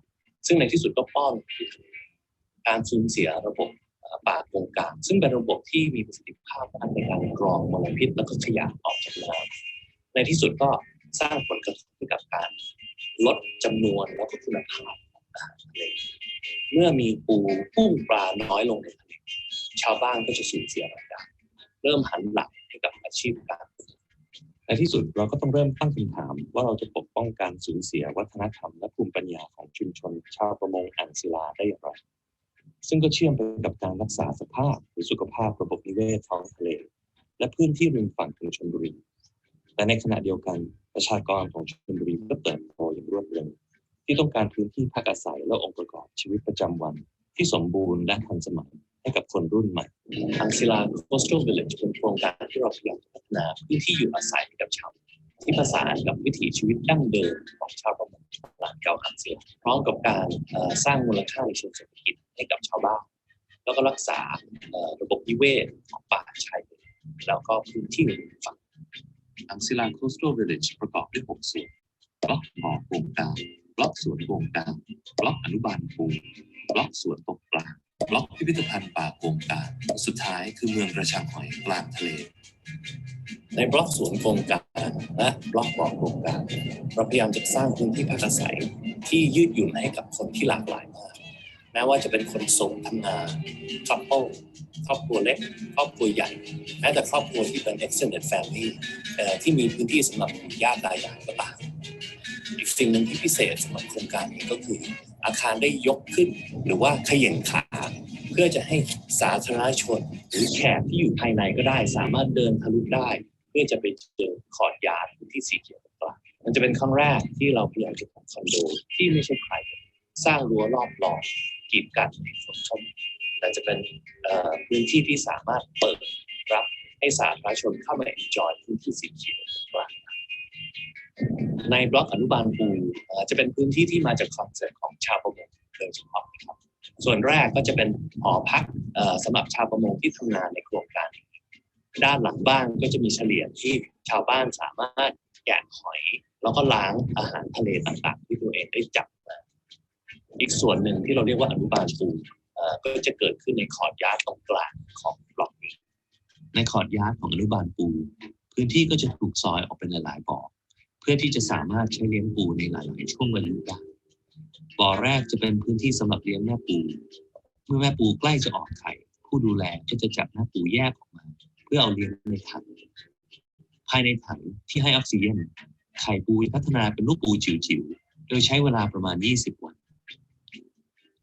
ซึ่งในที่สุดก็ป้อนการสูญเสียระบบป่าโกงกลางซึ่งเป็นระบบที่มีประสิทธิภาพในการกรองมลพิษและก็ขยะออกจากน้ำในที่สุดก็สร้างผลกระทบให้กับการลดจำนวนและก็คุณภาพของอาหารทะเลเมื่อมีกุ้งปลาน้อยลงในทะเลชาวบ้านก็จะสูญเสียรายได้เริ่มหันหลังให้กับอาชีพการในที่สุดเราก็ต้องเริ่มตั้งคำถามว่าเราจะปกป้องการสูญเสียวัฒนธรรมและภูมิปัญญาของชุมชนชาวประมงอ่างศิลาได้อย่างไรซึ่งก็เชื่อมไปกับการรักษาสภาพหรือสุขภาพระบบนิเวศท้องทะเลและพื้นที่ริมฝั่งของชลบุรีแต่ในขณะเดียวกันประชากรของชลบุรีก็เติบโตอย่างรวดเร็วที่ต้องการพื้นที่พักอาศัยและองค์ประกอบชีวิตประจำวันที่สมบูรณ์และทันสมัยให้กับคนรุ่นใหม่อังศิลา Coastal Village เป็นโครงการที่เราพยายามพัฒนาพื้นที่อยู่อาศัยให้กับชาวที่ผสานกับวิถีชีวิตดั้งเดิมของชาวประมงหลังเก่าอังศิลาพร้อมกับการสร้างมูลค่าในเชิงเศรษฐกิจให้กับชาวบ้านแล้วก็รักษาระบบนิเวศของป่าชายเลนแล้วก็พื้นที่ริมฝั่งอังศิลา Coastal Village ประกอบด้วย6ส่วนบล็อกบ่อโกงกลางบล็อกสวนโกงกลางบล็อกอนุบาลปูบล็อกสวนตกปลาบล็อกพิพิธภัณฑ์ป่าโกงกลางสุดท้ายคือเมืองกระชังหอยกลางทะเลในบล็อกสวนโกงกลางและบล็อกบ่อโกงกลางเราพยายามจะสร้างพื้นที่พักอาศัยที่ยืดหยุ่นให้กับคนที่หลากหลายมากแม้ว่าจะเป็นคนโสดทำงานครอบครัวเล็กครอบครัวใหญ่แม้แต่ครอบครัวที่เป็น extended family ที่มีพื้นที่สำหรับญาติรายใหญ่ก็ตามอีกสิ่งหนึ่งที่พิเศษสำหรับโครงการนี้ก็คืออาคารได้ยกขึ้นหรือว่าเขย่งขาเพื่อจะให้สาธารณชนหรือแขกที่อยู่ภายในก็ได้สามารถเดินทะลุได้เพื่อจะไปเจอคอร์ทยาร์ดพื้นที่สีเขียวกลางมันจะเป็นครั้งแรกที่เราพยายามจะทำคอนโดที่ไม่ใช่ใครสร้างรั้วรอบล้อมกีดกันในฝนเข้าแต่จะเป็นพื้นที่ที่สามารถเปิดรับให้สาธารณชนเข้ามา enjoy พื้นที่สีเขียวกลางในบล็อกอนุบาลปูจะเป็นพื้นที่ที่มาจากคอนเซ็ปต์ของชาวประมงโดยเฉพาะนะครับส่วนแรกก็จะเป็นหอพักสำหรับชาวประมงที่ทำงานในโครงการด้านหลังบ้านก็จะมีเฉลียงที่ชาวบ้านสามารถแกะหอยแล้วก็ล้างอาหารทะเลต่างๆที่ตัวเองได้จับมา อีกส่วนหนึ่งที่เราเรียกว่าอนุบาลปูก็จะเกิดขึ้นในคอร์ดยาร์ดตรงกลางของบล็อกนี้ในคอร์ดยาร์ดของอนุบาลปูพื้นที่ก็จะถูกซอยออกเป็นหลายๆบ่อเพื่อที่จะสามารถใช้เลี้ยงปูในหลายๆช่วงเวลาได้บ่อแรกจะเป็นพื้นที่สำหรับเลี้ยงแม่ปูเมื่อแม่ปูใกล้จะออกไข่ผู้ดูแลก็จะจับแม่ปูแยกออกมาเพื่อเอาเลี้ยงในถังภายในถังที่ให้ออกซิเจนไข่ปูพัฒนาเป็นลูกปูจิ๋วๆโดยใช้เวลาประมาณ20 วัน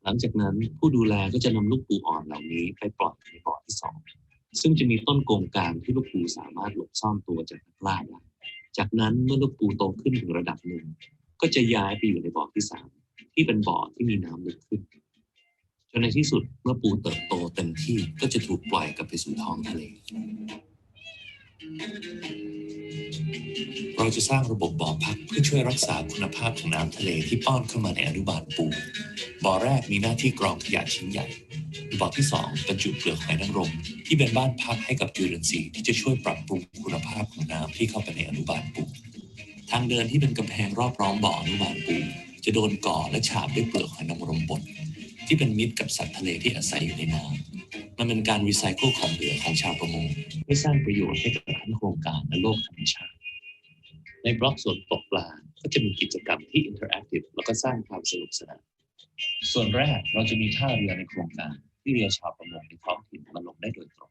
หลังจากนั้นผู้ดูแลก็จะนำลูกปูอ่อนเหล่านี้ไปปล่อยในบ่อที่2ซึ่งจะมีต้นกงกลางที่ลูกปูสามารถหลบซ่อนตัวจากนักล่าได้จากนั้นเมื่อลูกปูโตขึ้นถึงระดับหนึ่งก็จะย้ายไปอยู่ในบ่อที่3ที่เป็นบ่อที่มีน้ำลึกขึ้นจนในที่สุดเมื่อปูเติบโตเต็มที่ก็จะถูกปล่อยกลับไปสู่ท้องทะเลเราจะสร้างระบบบ่อพักเพื่อช่วยรักษาคุณภาพของน้ำทะเลที่ป้อนเข้ามาในอนุบาลปูบ่อแรกมีหน้าที่กรองขยะชิ้นใหญ่บ่อที่2บรรจุเปลือกหอยนางรมที่เป็นบ้านพักให้กับจุลินทรีย์ที่จะช่วยปรับปรุงคุณภาพของน้ำที่เข้าไปในอนุบาลปูทางเดินที่เป็นกำแพงรอบล้อมบ่ออนุบาลปูจะโดนก่อและฉาบด้วยเปลือกหอยนางรมบดที่เป็นมิตรกับสัตว์ทะเลที่อาศัยอยู่ในน้ำมันเป็นการรีไซเคิลของเหลือของชาวประมงเพื่อสร้างประโยชน์ให้กับทั้งโครงการและโลกธรรมชาติในบล็อกสวนตกปลาก็จะมีกิจกรรมที่อินเทอร์แอคทีฟแล้วก็สร้างความสนุกสนานส่วนแรกเราจะมีท่าเรือในโครงการที่เรือชาวประมงในท้องถิ่นมาลงได้โดยตรง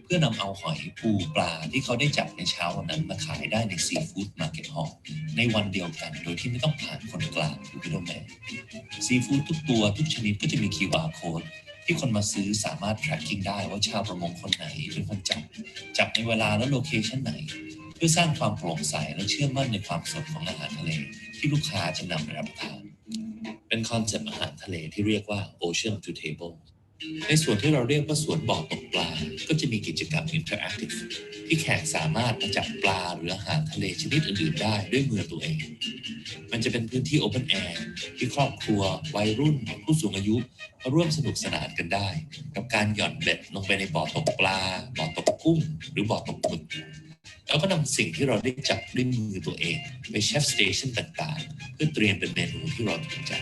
เพื่อนำเอาหอยปูปลาที่เขาได้จับในเช้าวันนั้นมาขายได้ในซีฟู้ดมาร์เก็ตฮอลล์ในวันเดียวกันโดยที่ไม่ต้องผ่านคนกลางหรือมิดเดิลแมนซีฟู้ดทุกตัวทุกชนิดก็จะมี QR code ที่คนมาซื้อสามารถ tracking ได้ว่าชาวประมงคนไหนเป็นคนจับในเวลาและโลเคชั่นไหนเพื่อสร้างความโปร่งใสและเชื่อมั่นในความสดของอาหารทะเลที่ลูกค้าจะนำไปรับประทานเป็นคอนเซ็ปต์อาหารทะเลที่เรียกว่า Ocean to Table ในส่วนที่เราเรียกว่าสวนบ่อตกปลาก็จะมีกิจกรรม Interactive ที่แขกสามารถมาจับปลาหรืออาหารทะเลชนิดอื่นๆได้ด้วยมือตัวเองมันจะเป็นพื้นที่ Open Air ที่ครอบครัววัยรุ่นผู้สูงอายุมาร่วมสนุกสนานกันได้กับการหย่อนเบ็ดลงไปในบ่อตกปลาบ่อตกกุ้งหรือบ่อตกหมึกแล้วก็นำสิ่งที่เราได้จับด้วยมือตัวเองไปเชฟสเตชันต่างๆเพื่อเตรียมเป็นเมนูที่เราถูกใจ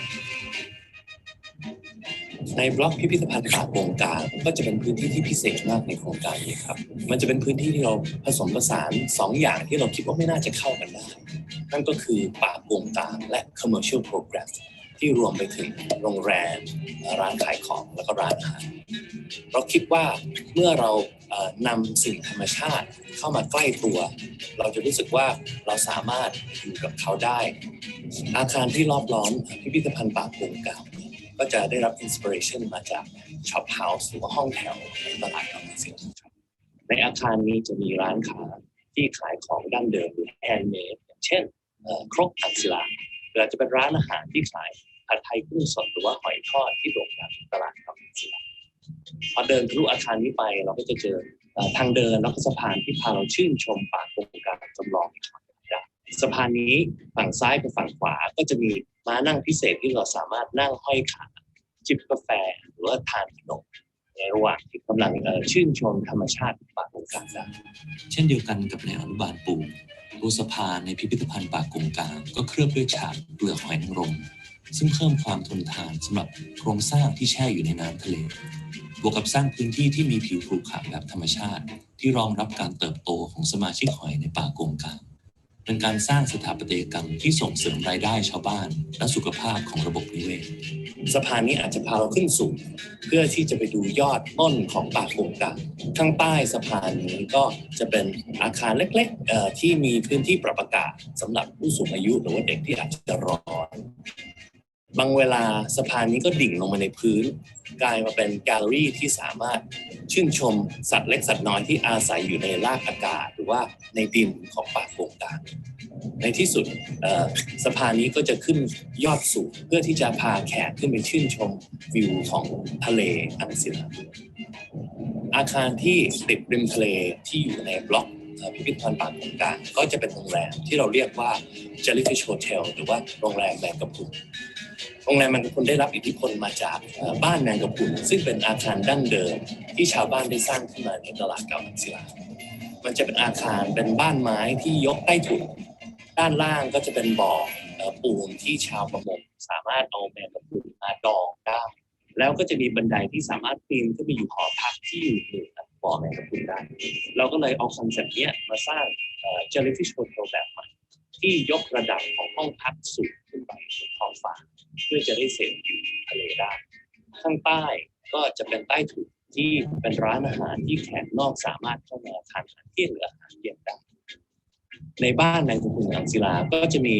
ในบล็อกพิพิธภัณฑ์ป่าโกงกลางก็จะเป็นพื้นที่ที่พิเศษมากในโครงการนี้ครับมันจะเป็นพื้นที่ที่เราผสมผสาน2อย่างที่เราคิดว่าไม่น่าจะเข้ากันได้นั่นก็คือป่าโกงกลางและ commercial program ที่รวมไปถึงโรงแรมร้านขายของแล้วก็ร้านอาหารเราคิดว่าเมื่อเรานำสิ่งธรรมชาติเข้ามาใกล้ตัวเราจะรู้สึกว่าเราสามารถอยู่กับเขาได้อาคารที่รอบล้อมพิพิธภัณฑ์ป่าโกงกลางก็จะได้รับอินสปิเรชันมาจากช็อปเฮาส์หรือว่าห้องแถวในตลาดอังสิลในอาคารนี้จะมีร้านค้าที่ขายของดั้งเดิมหรือแฮนด์เมดอย่างเช่นครกอังศิลาหรืออาจจะเป็นร้านอาหารที่ขายผัดไทยกุ้งสดหรือว่าหอยทอดที่โด่งดังในตลาดอังศิลาพอเดินทะลุอาคารนี้ไปเราก็จะเจอทางเดินแล้วก็สะพานที่พาเราชื่นชมป่าโกงกลางจำลองสะพานนี้ฝั่งซ้ายกับฝั่งขวาก็จะมีม้านั่งพิเศษที่เราสามารถนั่งห้อยขาจิบกาแฟหรือว่าทานขนมในระหว่างที่กำลังชื่นชมธรรมชาติป่าโกงกลางได้เช่นเดียวกันกับในอนุบาลปูตัวสะพานในพิพิธภัณฑ์ป่าโกงกลางก็เคลือบด้วยฉาบเปลือกหอยนางรมซึ่งเพิ่มความทนทานสำหรับโครงสร้างที่แช่อยู่ในน้ำทะเลบวกกับสร้างพื้นที่ที่มีผิวขรุขระแบบธรรมชาติที่รองรับการเติบโตของสมาชิกหอยในป่าโกงกลางเป็นการสร้างสถาปัตยกรรมที่ส่งเสริมรายได้ชาวบ้านและสุขภาพของระบบนิเวศสะพานนี้อาจจะพาเราขึ้นสูงเพื่อที่จะไปดูยอดต้นของป่าโกงกลางข้างใต้สะพานนี้ก็จะเป็นอาคารเล็กๆที่มีพื้นที่ปรับอากาศสำหรับผู้สูงอายุหรือว่าเด็กที่อาจจะร้อนบางเวลาสะพานนี้ก็ดิ่งลงมาในพื้นกลายมาเป็นแกลเลอรี่ที่สามารถชื่นชมสัตว์เล็กสัตว์น้อยที่อาศัยอยู่ในรากอากาศหรือว่าในดินของป่าโกงกลางในที่สุดสะพานนี้ก็จะขึ้นยอดสูงเพื่อที่จะพาแขกขึ้นไปชื่นชมวิวของทะเลอังศิลาอาคารที่ติดริมทะเลที่อยู่ในบล็อกพิพิธภัณฑ์ป่าโกงกลางก็จะเป็นโรงแรมที่เราเรียกว่า Jellyfish Hotel หรือว่าโรงแรมแมงกะพรุนโรงแรมแมงกะพรุนได้รับอิทธิพลมาจากบ้านแมงกะพรุนซึ่งเป็นอาคารดั้งเดิมที่ชาวบ้านได้สร้างขึ้นมาในตลาดเก่าอังศิลามันจะเป็นอาคารเป็นบ้านไม้ที่ยกใต้ถุนด้านล่างก็จะเป็นบ่อ ปูนที่ชาวประมงสามารถเอาแมงกะพรุนมาดองได้แล้วก็จะมีบันไดที่สามารถปีนขึ้นไปอยู่หอพักที่อยู่เหนือบ่อแมงกะพรุนได้เราก็เลยเอาคอนเซ็ปต์นี้มาสร้าง Jellyfish Hotel แบบใหม่ที่ยกระดับของห้องพักสูงขึ้นไปบนท้องฟ้าเพื่อจะได้เสพวิวทะเลได้ข้างใต้ก็จะเป็นใต้ถุนที่เป็นร้านอาหารที่แขกนอกสามารถเข้ามาทานอาหารเที่ยงหรืออาหารเย็นได้ในบ้านในกรุงอังศิลาก็จะมี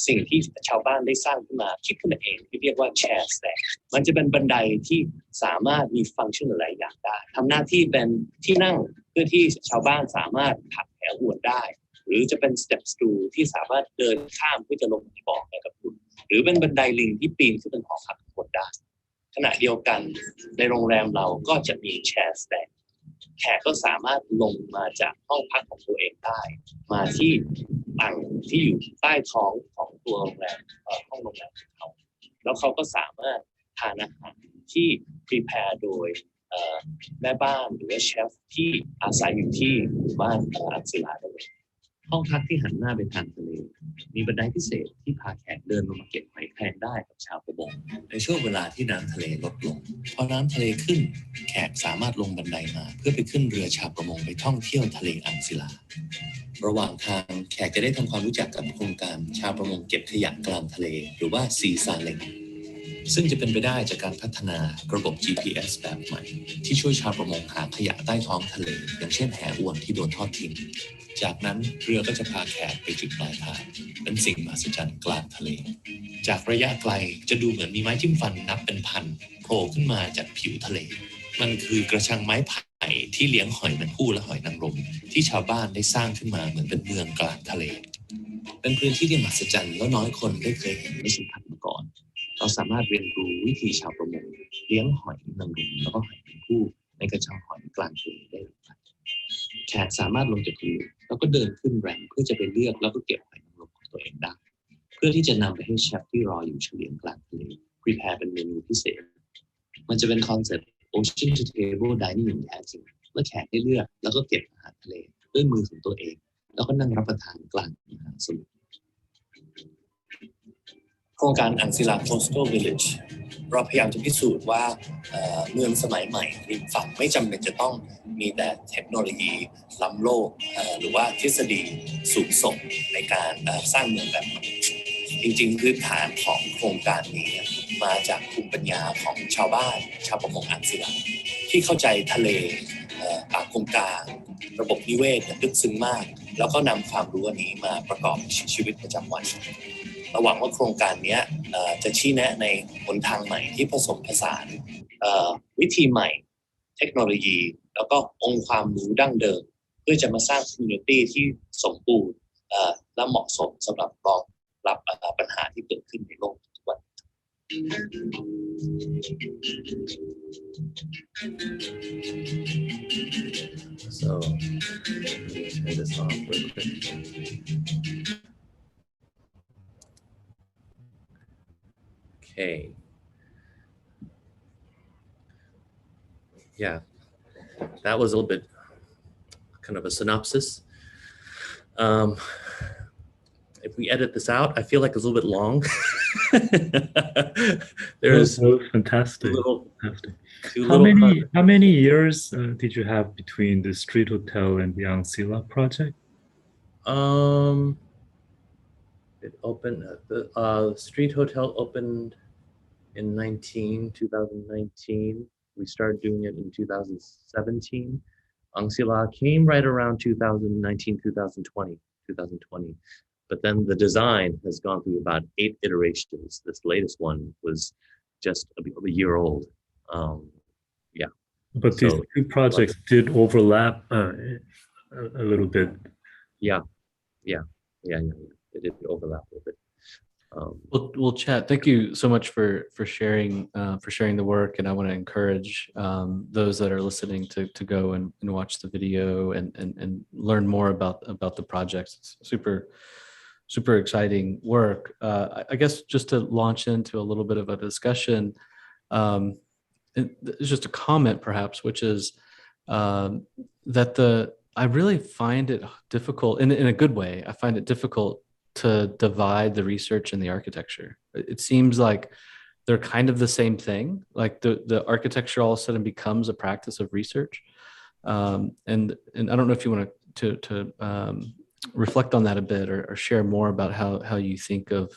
สิ่งที่ชาวบ้านได้สร้างขึ้นมาคิดขึ้นมาเองที่เรียกว่าแชร์สแต็กมันจะเป็นบันไดที่สามารถมีฟังก์ชันหลายอย่างได้ทำหน้าที่เป็นที่นั่งเพื่อที่ชาวบ้านสามารถถักแถวอวดได้หรือจะเป็นสเต็ปสตูที่สามารถเดินข้ามเพื่อจะลงที่บ่อแมงกะพรุนหรือเป็นบันไดลิงที่ปีนขึ้นเป็นหอพักข้างบนได้ขณะเดียวกันในโรงแรมเราก็จะมีแชร์สแต็กแขกก็สามารถลงมาจากห้องพักของตัวเองได้มาที่ฝั่งที่อยู่ใต้ท้องของตัวโรงแรมห้องโรงแรมของเขาแล้วเขาก็สามารถทานอาหารที่พรีแพร์โดยแม่บ้านหรือว่าเชฟที่อาศัยอยู่ที่หมู่บ้านอังศิลาได้เลยห้องพักที่หันหน้าไปทางทะเลมีบันไดพิเศษที่พาแขกเดินลงมาเก็บหอยแครงได้กับชาวประมงในช่วงเวลาที่น้ำทะเลลดลงพอน้ำทะเลขึ้นแขกสามารถลงบันไดมาเพื่อไปขึ้นเรือชาวประมงไปท่องเที่ยวทะเลอังศิลาระหว่างทางแขกจะได้ทำความรู้จักกับโครงการชาวประมงเก็บขยะกลางทะเลหรือว่าซีซาเล็งซึ่งจะเป็นไปได้จากการพัฒนาระบบ GPS แบบใหม่ที่ช่วยชาวประมงหาขยะใต้ท้องทะเลอย่างเช่นแหอวนที่โดนทอดทิ้งจากนั้นเรือก็จะพาแขกไปจุดปลายทางเป็นสิ่งมหัศจรรย์กลางทะเลจากระยะไกลจะดูเหมือนมีไม้จิ้มฟันนับเป็นพันโผล่ขึ้นมาจากผิวทะเลมันคือกระชังไม้ไผ่ที่เลี้ยงหอยแมงผู้และหอยนางรมที่ชาวบ้านได้สร้างขึ้นมาเหมือนเป็นเมืองกลางทะเลเป็นพื้นที่ที่มหัศจรรย์และน้อยคนได้เคยเห็นและสัมผัสมาก่อนเราสามารถเรียนรู้วิธีชาวประมงเลี้ยงหอยนางรมแล้วก็หอยแมงผู้ในกระชังหอยกลางทะเลได้แขกสามารถลงจากเรือแล้วก็เดินขึ้นแรมเพื่อจะไปเลือกแล้วก็เก็บหอยนางรมของตัวเองได้เพื่อที่จะนำไปให้เชฟที่รออยู่เฉลียงกลางทะเลพรีแพร์เป็นเมนูพิเศษมันจะเป็นคอนเซ็ปต์ Ocean to Table Dining อย่างแท้จริงเมื่อแขกได้เลือกแล้วก็เก็บอาหารทะเลด้วยมือของตัวเองแล้วก็นั่งรับประทานกลางมหาสมุทรโครงการอังศิลา Coastal Village เราพยายามจะพิสูจน์ว่าเมืองสมัยใหม่ริมฝั่งไม่จำเป็นจะต้องมีแต่เทคโนโลยีล้ำโลกหรือว่าทฤษฎีสูงส่งในการสร้างเมืองแบบนี้จริงๆพื้นฐานของโครงการนี้มาจากภูมิปัญญาของชาวบ้านชาวประมงอังศิลาที่เข้าใจทะเลป่าโกงกางระบบนิเวศอย่างลึกซึ้งมากแล้วก็นำความรู้อันนี้มาประกอบชีวิตประจำวันหวังว่าโครงการนี้จะชี้แนะในหนทางใหม่ที่ผสมผสานวิธีใหม่เทคโนโลยีแล้วก็องค์ความรู้ดั้งเดิมเพื่อจะมาสร้างคอมมูนิตี้ที่สมบูรณ์และเหมาะสมสำหรับรองรับปัญหาที่เกิดขึ้นในโลกทุกวัน So turn this off real quick. Okay. Yeah, that was a little bit kind of a synopsis. If we edit this out, I feel like it's a little bit long. There's fantastic. Fantastic. How many years did you have between the street hotel and the Angsila project? It opened. The street hotel opened in 2019. We started doing it in 2017. Angsila came right around 2019, 2020. But then the design has gone through about 8 iterations. This latest one was just a year old. Yeah. But these two projects did overlap a little bit. Yeah. It did overlap a little bit. Well, Chat, thank you so much for sharing the work, and I want to encourage those that are listening to go and watch the video and learn more about the projects. It's super exciting work. I guess just to launch into a little bit of a discussion, it's just a comment perhaps, which is that I really find it difficult in a good way. I find it difficult to divide the research and the architecture? It seems like they're kind of the same thing. Like the architecture all of a sudden becomes a practice of research. And I don't know if you want to reflect on that a bit, or share more about how you think of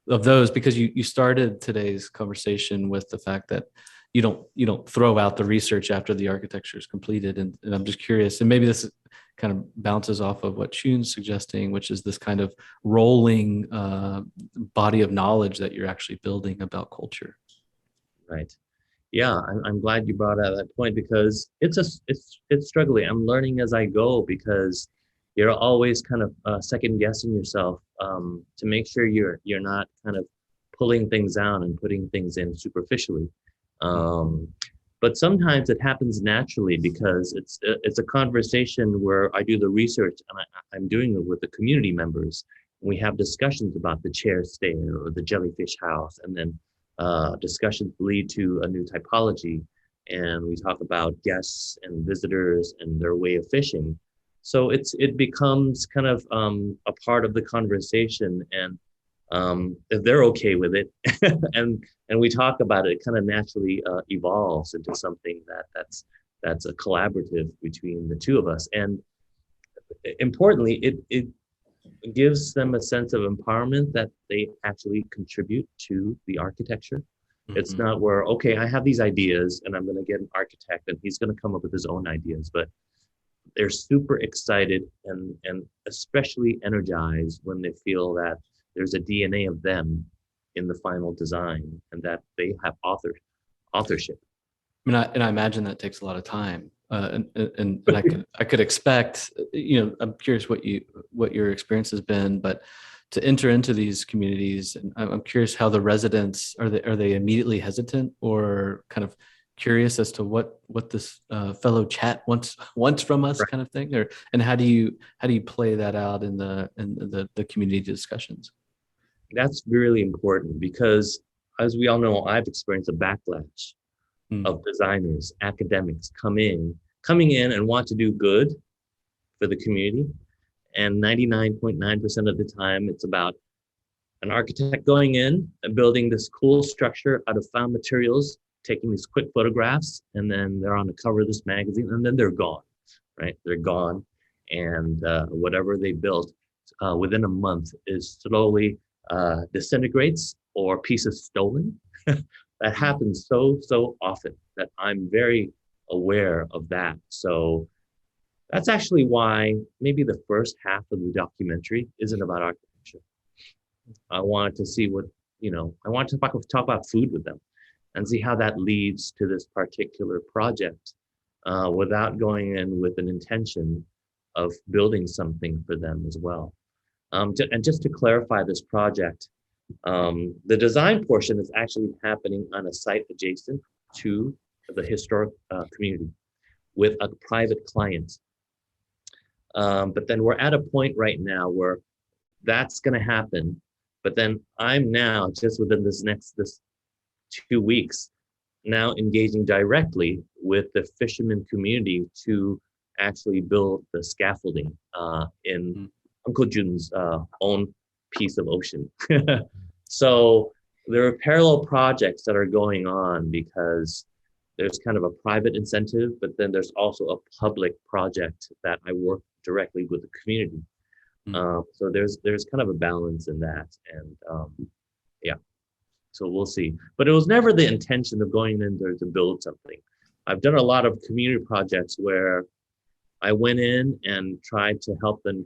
those, because you started today's conversation with the fact that you don't throw out the research after the architecture is completed. And I'm just curious, and maybe this kind of bounces off of what Choon's suggesting, which is this kind of rolling body of knowledge that you're actually building about culture. Right. Yeah, I'm glad you brought up that point, because it's struggling. I'm learning as I go, because you're always kind of second guessing yourself to make sure you're not kind of pulling things out and putting things in superficially. But sometimes it happens naturally, because it's a conversation where I do the research and I'm doing it with the community members. We have discussions about the chair stair or the jellyfish house, and then discussions lead to a new typology, and we talk about guests and visitors and their way of fishing. So it becomes kind of a part of the conversation, and if they're okay with it and we talk about it, it kind of naturally evolves into something that's a collaborative between the two of us. And importantly, it gives them a sense of empowerment that they actually contribute to the architecture. Mm-hmm. It's not where, okay, I have these ideas and I'm going to get an architect and he's going to come up with his own ideas, but they're super excited and especially energized when they feel that there's a DNA of them in the final design and that they have authorship. I mean, I imagine that takes a lot of time. And I could expect, I'm curious what your experience has been, but to enter into these communities, and I'm curious how the residents are they immediately hesitant or kind of curious as to what this fellow chat wants from us, right, kind of thing, and how do you play that out in the community discussions? That's really important, because as we all know, I've experienced a backlash of designers, academics coming in and want to do good for the community. And 99.9% of the time, it's about an architect going in and building this cool structure out of found materials, taking these quick photographs, and then they're on the cover of this magazine, and then they're gone, right? They're gone. And whatever they built within a month is slowly disintegrates or pieces stolen. That happens so often that I'm very aware of that. So that's actually why maybe the first half of the documentary isn't about architecture. I wanted to see I want to talk about food with them and see how that leads to this particular project without going in with an intention of building something for them as well. And just to clarify this project, the design portion is actually happening on a site adjacent to the historic community with a private client. But then we're at a point right now where that's going to happen. But then I'm now, just within this 2 weeks, now engaging directly with the fisherman community to actually build the scaffolding in Uncle Jun's own piece of ocean. So there are parallel projects that are going on, because there's kind of a private incentive, but then there's also a public project that I work directly with the community. So there's kind of a balance in that, and so we'll see. But it was never the intention of going in there to build something. I've done a lot of community projects where I went in and tried to help them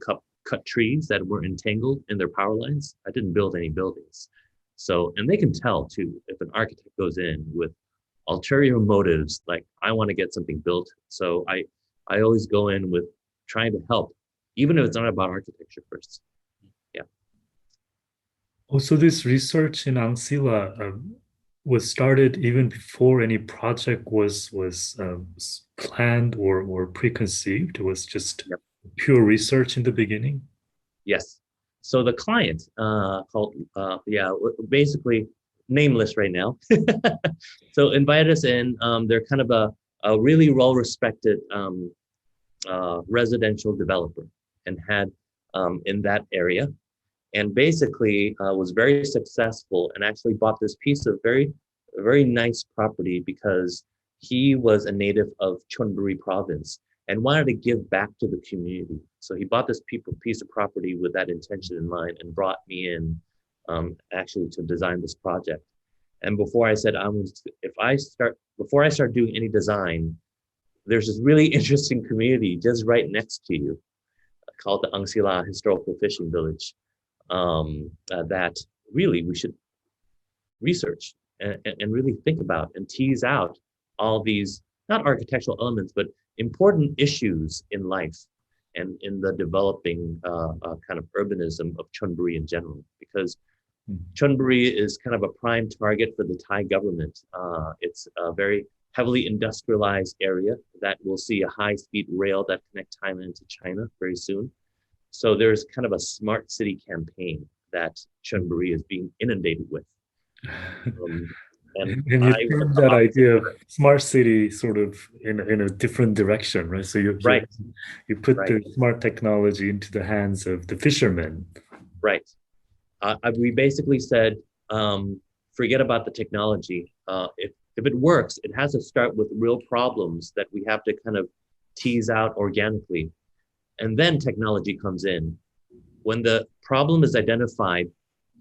cut trees that were entangled in their power lines. I didn't build any buildings. So, and they can tell too, if an architect goes in with ulterior motives, like I want to get something built. So I always go in with trying to help, even if it's not about architecture first. Yeah. Also, this research in Angsila was started even before any project was planned or preconceived. It was just pure research in the beginning. Yes. So the client called, basically nameless right now. So invited us in. They're kind of a really well-respected residential developer, and had in that area. and basically was very successful and actually bought this piece of very nice property because he was a native of Chonburi province and wanted to give back to the community. So he bought this piece of property with that intention in mind and brought me in actually to design this project. And before I said, before I start doing any design, there's this really interesting community just right next to you called the Angsila Historical Fishing Village that really we should research and really think about and tease out all these, not architectural elements, but important issues in life and in the developing kind of urbanism of Chonburi in general, because Chonburi is kind of a prime target for the Thai government. It's a very heavily industrialized area that will see a high-speed rail that connects Thailand to China very soon. So there's kind of a smart city campaign that Chonburi is being inundated with. And you turned that idea of smart city sort of in a different direction, right? So you put the smart technology into the hands of the fishermen. Right. We basically said, forget about the technology. If it works, it has to start with real problems that we have to kind of tease out organically. And then technology comes in. When the problem is identified,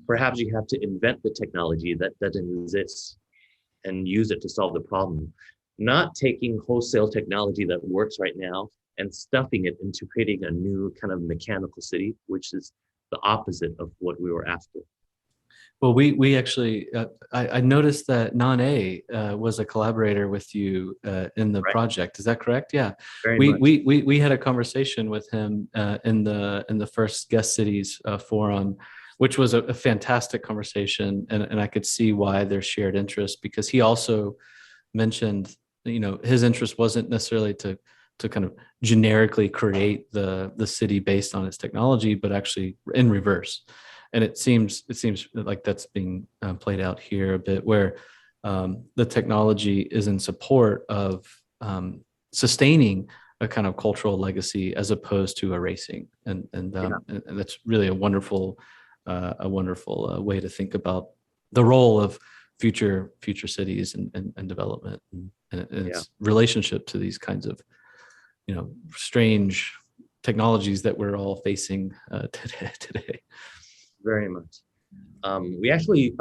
perhaps you have to invent the technology that doesn't exist and use it to solve the problem. Not taking wholesale technology that works right now and stuffing it into creating a new kind of mechanical city, which is the opposite of what we were after. Well, we actually, I noticed that Nan-A was a collaborator with you in the project. Is that correct? Yeah. We had a conversation with him in the first Guest Cities forum, which was a fantastic conversation. And I could see why there's shared interest, because he also mentioned, his interest wasn't necessarily to kind of generically create the city based on its technology, but actually in reverse. And it seems like that's being played out here a bit, where the technology is in support of sustaining a kind of cultural legacy as opposed to erasing. And that's really a wonderful way to think about the role of future cities and development and its relationship to these kinds of strange technologies that we're all facing today. Very much. We actually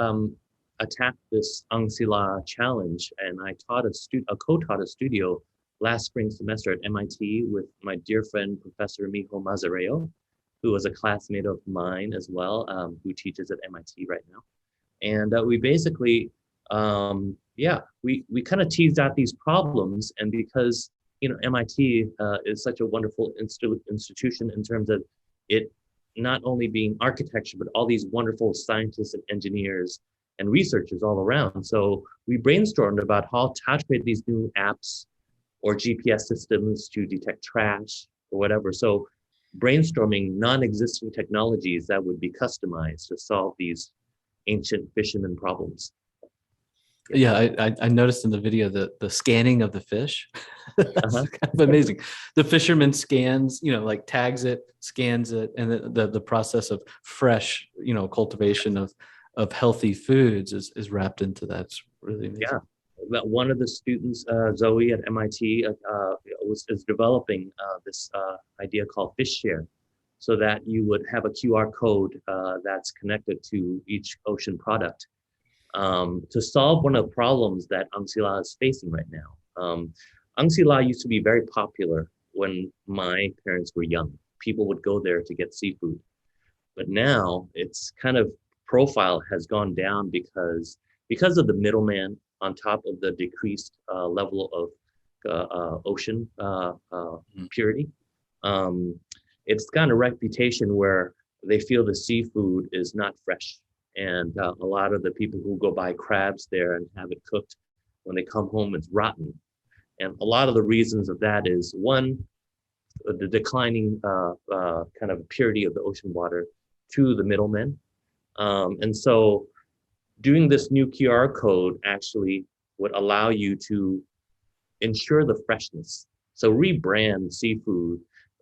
attacked this Angsila challenge, and I co-taught a studio last spring semester at MIT with my dear friend, Professor Miho Mazareo, who was a classmate of mine as well, who teaches at MIT right now. And we basically, we kind of teased out these problems, and because MIT is such a wonderful institution in terms of it not only being architecture, but all these wonderful scientists and engineers and researchers all around. So we brainstormed about how to create these new apps or GPS systems to detect trash or whatever. So brainstorming non-existing technologies that would be customized to solve these ancient fisherman problems. Yeah, I noticed in the video the scanning of the fish. That's kind of amazing. The fisherman scans, like tags it, scans it, and the process of fresh, cultivation of healthy foods is wrapped into that. It's really amazing. Yeah, one of the students, Zoe at MIT, is developing this idea called Fish Share, so that you would have a QR code that's connected to each ocean product. To solve one of the problems that Angsila is facing right now. Angsila used to be very popular when my parents were young. People would go there to get seafood. But now its kind of profile has gone down because of the middleman on top of the decreased level of ocean purity. It's got a reputation where they feel the seafood is not fresh. And a lot of the people who go buy crabs there and have it cooked, when they come home, it's rotten. And a lot of the reasons of that is, one, the declining kind of purity of the ocean water, two, the middlemen. And so doing this new QR code actually would allow you to ensure the freshness. So rebrand seafood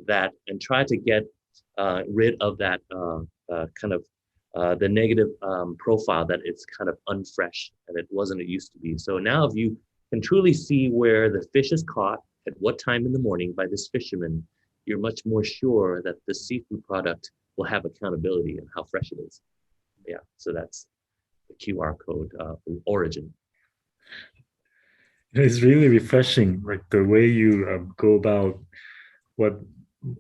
and try to get rid of that kind of the negative profile that it's kind of unfresh and it wasn't it used to be. So now if you can truly see where the fish is caught at what time in the morning by this fisherman, you're much more sure that the seafood product will have accountability and how fresh it is. Yeah, so that's the QR code origin. It's really refreshing, like the way you go about what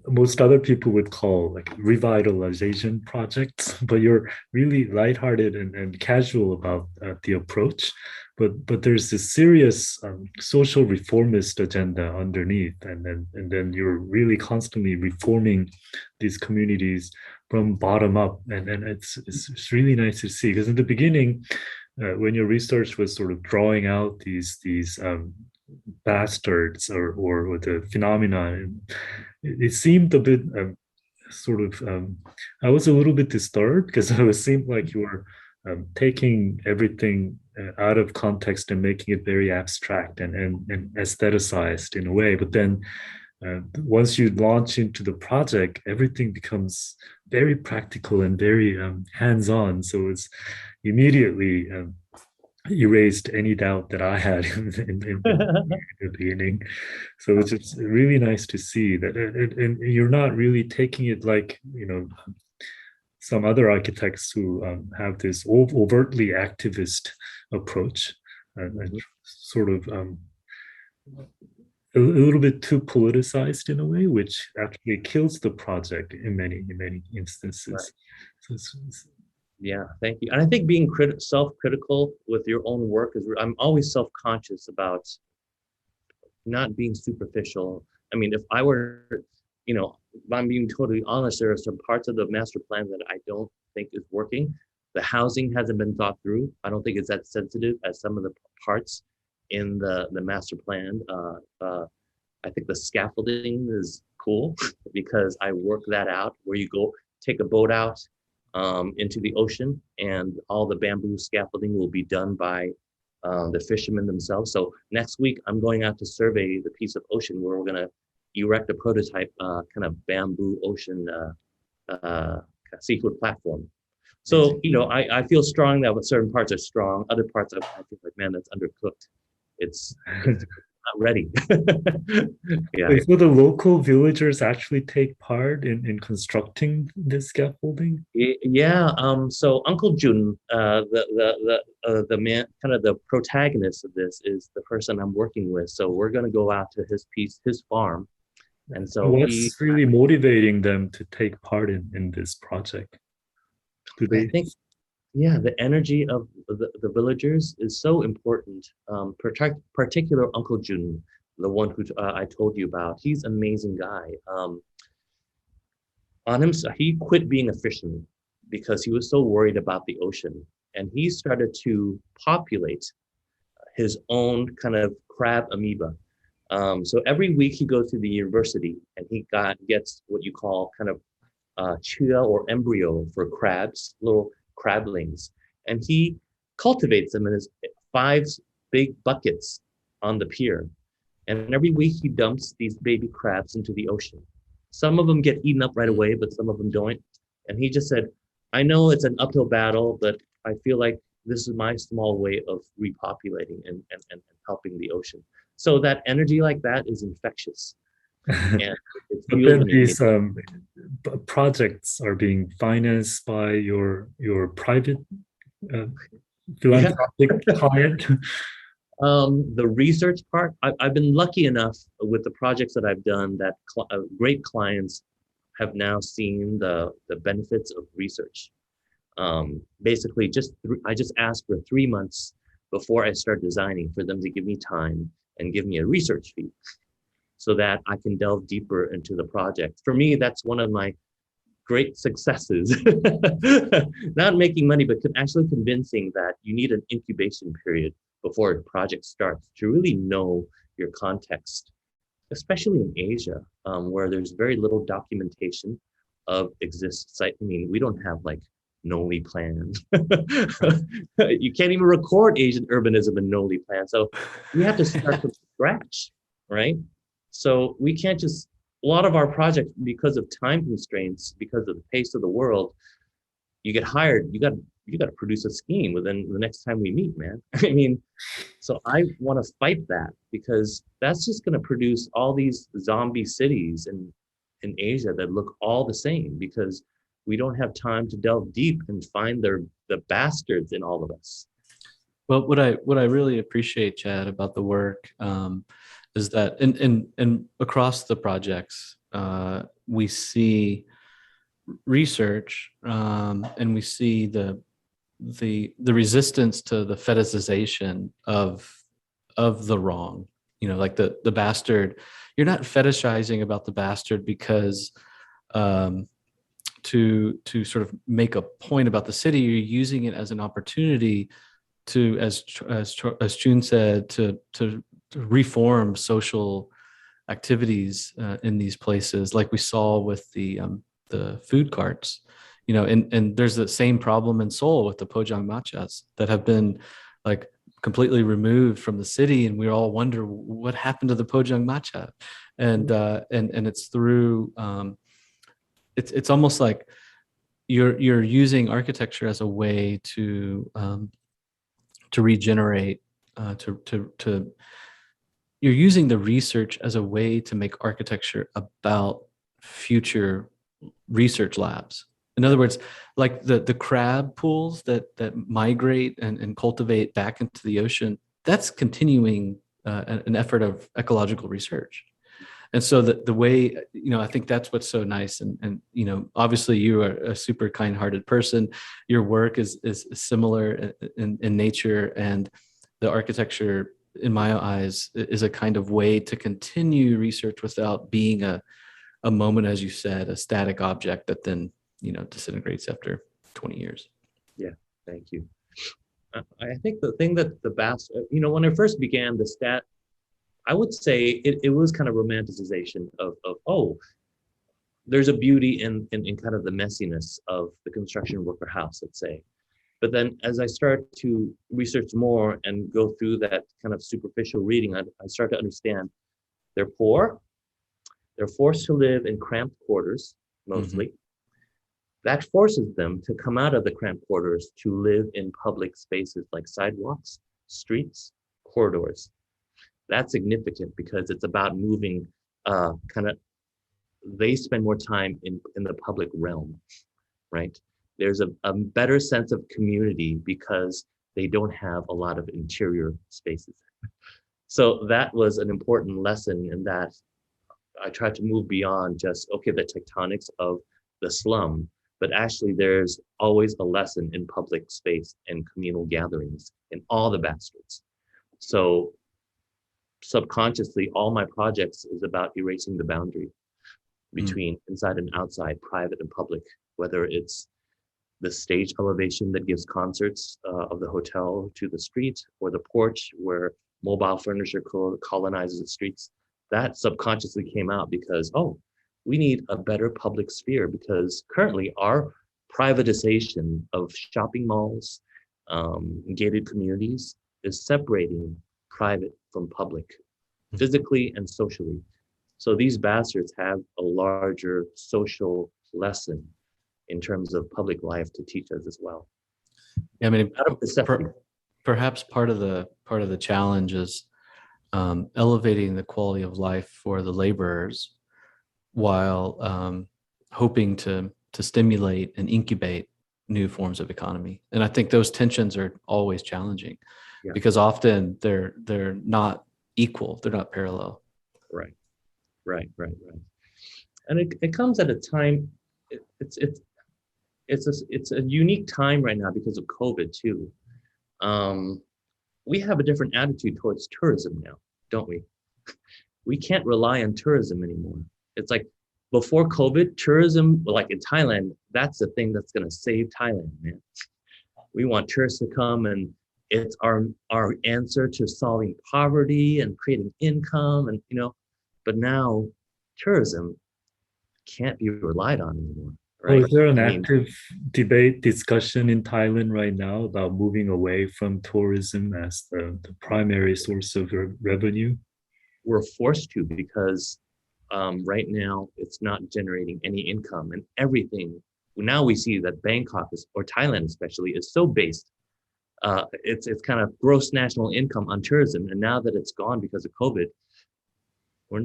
most other people would call like revitalization projects, but you're really lighthearted and casual about the approach. But there's this serious social reformist agenda underneath, and then you're really constantly reforming these communities from bottom up, and it's really nice to see, because in the beginning, when your research was sort of drawing out these bastards or the phenomena, it seemed a bit sort of I was a little bit disturbed, because it seemed like you were taking everything out of context and making it very abstract and aestheticized in a way. But then once you launch into the project, everything becomes very practical and very hands-on. So it's immediately erased any doubt that I had in the beginning. So it's just really nice to see that, and you're not really taking it like, some other architects who have this overtly activist approach, and sort of a little bit too politicized in a way, which actually kills the project in many instances. Right. So yeah, thank you. And I think being self-critical with your own work is, I'm always self-conscious about not being superficial. I mean, if I were, if I'm being totally honest, there are some parts of the master plan that I don't think is working. The housing hasn't been thought through. I don't think it's that sensitive as some of the parts in the master plan. I think the scaffolding is cool because I work that out, where you go take a boat out into the ocean, and all the bamboo scaffolding will be done by the fishermen themselves. So next week, I'm going out to survey the piece of ocean where we're going to erect a prototype kind of bamboo ocean seafood platform. So, I feel strong that with certain parts are strong, other parts I feel like, man, that's undercooked. It's not ready. Yeah. Wait, so the local villagers actually take part in constructing this scaffolding? Yeah. So Uncle Choon, the man, kind of the protagonist of this, is the person I'm working with. So we're going to go out to his farm. And so what's really motivating them to take part in this project? I think, yeah, the energy of the villagers is so important. Particular Uncle Choon, the one who I told you about, he's an amazing guy. He quit being a fisherman because he was so worried about the ocean, and he started to populate his own kind of crab amoeba. So every week he goes to the university and he gets what you call kind of chia or embryo for crabs, little crablings, and he cultivates them in his 5 big buckets on the pier. And every week he dumps these baby crabs into the ocean. Some of them get eaten up right away, but some of them don't. And he just said, I know it's an uphill battle, but I feel like this is my small way of repopulating and helping the ocean. So that energy like that is infectious. And but then these projects are being financed by your private philanthropic client. The research part, I've been lucky enough with the projects that I've done that great clients have now seen the benefits of research. Basically, I just asked for 3 months before I start designing for them to give me time and give me a research fee, so that I can delve deeper into the project. For me, that's one of my great successes. Not making money, but actually convincing that you need an incubation period before a project starts to really know your context, especially in Asia, where there's very little documentation of site. I mean, we don't have like NOLI plans. You can't even record Asian urbanism in NOLI plans. So we have to start from scratch, right? So we can't a lot of our projects, because of time constraints, because of the pace of the world, you get hired, you got to produce a scheme within the next time we meet, man. I mean, so I want to fight that, because that's just going to produce all these zombie cities in Asia that look all the same, because we don't have time to delve deep and find the bastards in all of us. Well, what I really appreciate, Chad, about the work is that in across the projects, we see research and we see the resistance to the fetishization of the wrong. You know, like the bastard. You're not fetishizing about the bastard because to sort of make a point about the city. You're using it as an opportunity to, as Choon said, to reform social activities in these places, like we saw with the food carts. You know, and there's the same problem in Seoul with the pojang matchas that have been like completely removed from the city, and we all wonder what happened to the pojang matcha. And it's through it's almost like you're using architecture as a way to regenerate, you're using the research as a way to make architecture about future research labs. In other words, like the crab pools that migrate and cultivate back into the ocean, that's continuing an effort of ecological research. And so the way, you know, I think that's what's so nice. And you know, obviously you are a super kind-hearted person. Your work is similar in nature, and the architecture, in my eyes, is a kind of way to continue research without being a moment, as you said, a static object that then, you know, disintegrates after 20 years. Yeah, thank you. I think the thing that you know, when I first began the stat, I would say it was kind of romanticization of oh, there's a beauty in kind of the messiness of the construction worker house, let's say. But then as I start to research more and go through that kind of superficial reading, I start to understand they're poor, they're forced to live in cramped quarters, mostly. Mm-hmm. That forces them to come out of the cramped quarters to live in public spaces like sidewalks, streets, corridors. That's significant because it's about moving they spend more time in the public realm, right? There's a better sense of community because they don't have a lot of interior spaces. So that was an important lesson in that I tried to move beyond just, okay, the tectonics of the slum, but actually there's always a lesson in public space and communal gatherings in all the bastards. So subconsciously, all my projects is about erasing the boundary between inside and outside, private and public, whether it's the stage elevation that gives concerts of the hotel to the street, or the porch where mobile furniture colonizes the streets. That subconsciously came out because, oh, we need a better public sphere, because currently our privatization of shopping malls, gated communities is separating private from public, physically and socially. So these bastards have a larger social lesson in terms of public life to teach us as well. Yeah, I mean, perhaps part of the challenge is elevating the quality of life for the laborers while hoping to stimulate and incubate new forms of economy. And I think those tensions are always challenging, because often they're not equal, they're not parallel. Right. And it comes at a time, it's a unique time right now because of COVID too. We have a different attitude towards tourism now, don't we? We can't rely on tourism anymore. It's like before COVID, tourism, like in Thailand, that's the thing that's going to save Thailand, man. We want tourists to come, and it's our answer to solving poverty and creating income, and you know. But now, tourism can't be relied on anymore. Right? Is there an active discussion in Thailand right now about moving away from tourism as the primary source of revenue? We're forced to, because right now it's not generating any income, and everything now we see that Bangkok or Thailand especially is so based. It's kind of gross national income on tourism, and now that it's gone because of COVID,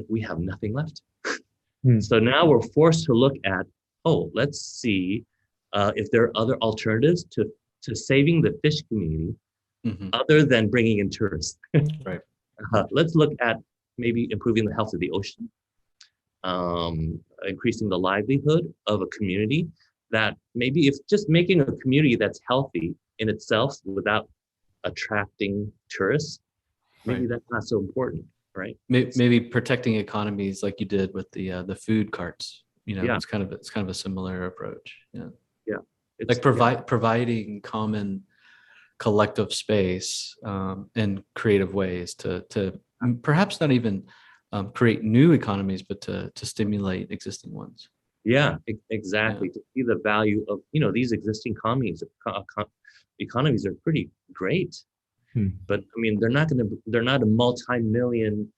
we have nothing left. So now we're forced to look at, let's see if there are other alternatives to saving the fish community other than bringing in tourists. Right. Let's look at maybe improving the health of the ocean, increasing the livelihood of a community, that maybe if just making a community that's healthy in itself without attracting tourists, maybe that's not so important, right? Maybe protecting economies like you did with the food carts. It's kind of a similar approach. Yeah. It's like providing common collective space in creative ways to perhaps not even create new economies, but to stimulate existing ones. Yeah, exactly. To see the value of these existing economies are pretty great, but I mean they're not a multi-million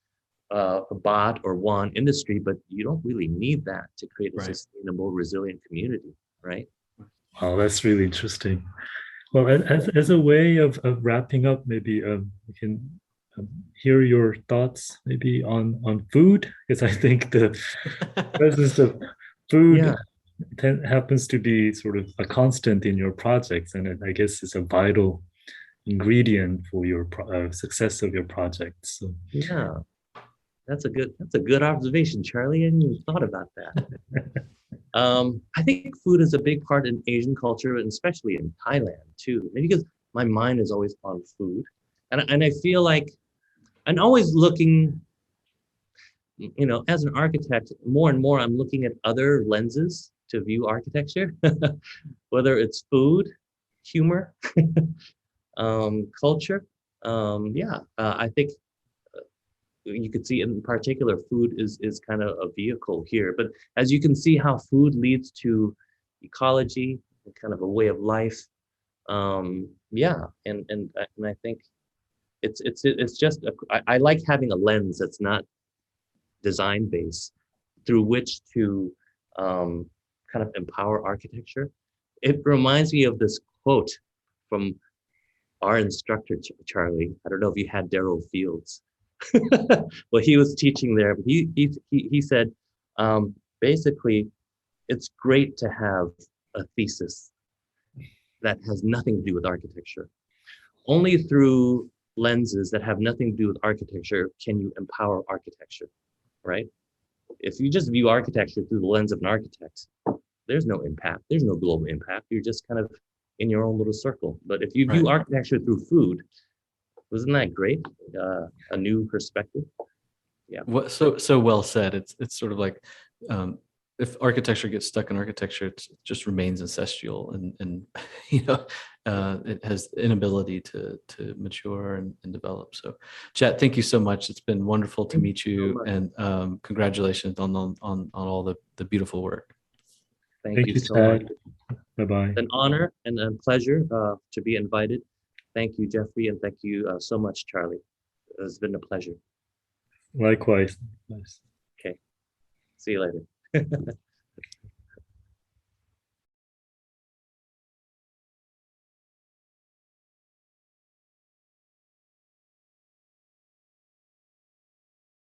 baht or won industry, but you don't really need that to create a sustainable, resilient community, right? Wow, that's really interesting. Well, as a way of wrapping up, maybe we can hear your thoughts maybe on food, because I think the presence of food happens to be sort of a constant in your projects, and I guess it's a vital ingredient for your success of your projects. So. Yeah, that's a good observation, Charlie. I hadn't even thought about that. I think food is a big part in Asian culture, and especially in Thailand too. Maybe because my mind is always on food, and I feel like I'm always looking. As an architect, more and more I'm looking at other lenses to view architecture, whether it's food, humor, culture. I think you could see in particular food is kind of a vehicle here. But as you can see how food leads to ecology and kind of a way of life. And I think it's just I like having a lens that's not design based through which to kind of empower architecture. It reminds me of this quote from our instructor, Charlie. I don't know if you had Darryl Fields. Well, he was teaching there, but he said, basically, it's great to have a thesis that has nothing to do with architecture. Only through lenses that have nothing to do with architecture can you empower architecture, right? If you just view architecture through the lens of an architect, there's no impact. There's no global impact. You're just kind of in your own little circle. But if you view architecture through food, wasn't that great? A new perspective. Yeah. So well said. It's sort of like if architecture gets stuck in architecture, it just remains ancestral, and it has inability to mature and develop. So, Chat, thank you so much. It's been wonderful to meet you, and congratulations on all the beautiful work. Thank you so much. Bye-bye. An honor and a pleasure to be invited. Thank you, Jeffrey, and thank you so much, Charlie. It's been a pleasure. Likewise. Okay. See you later.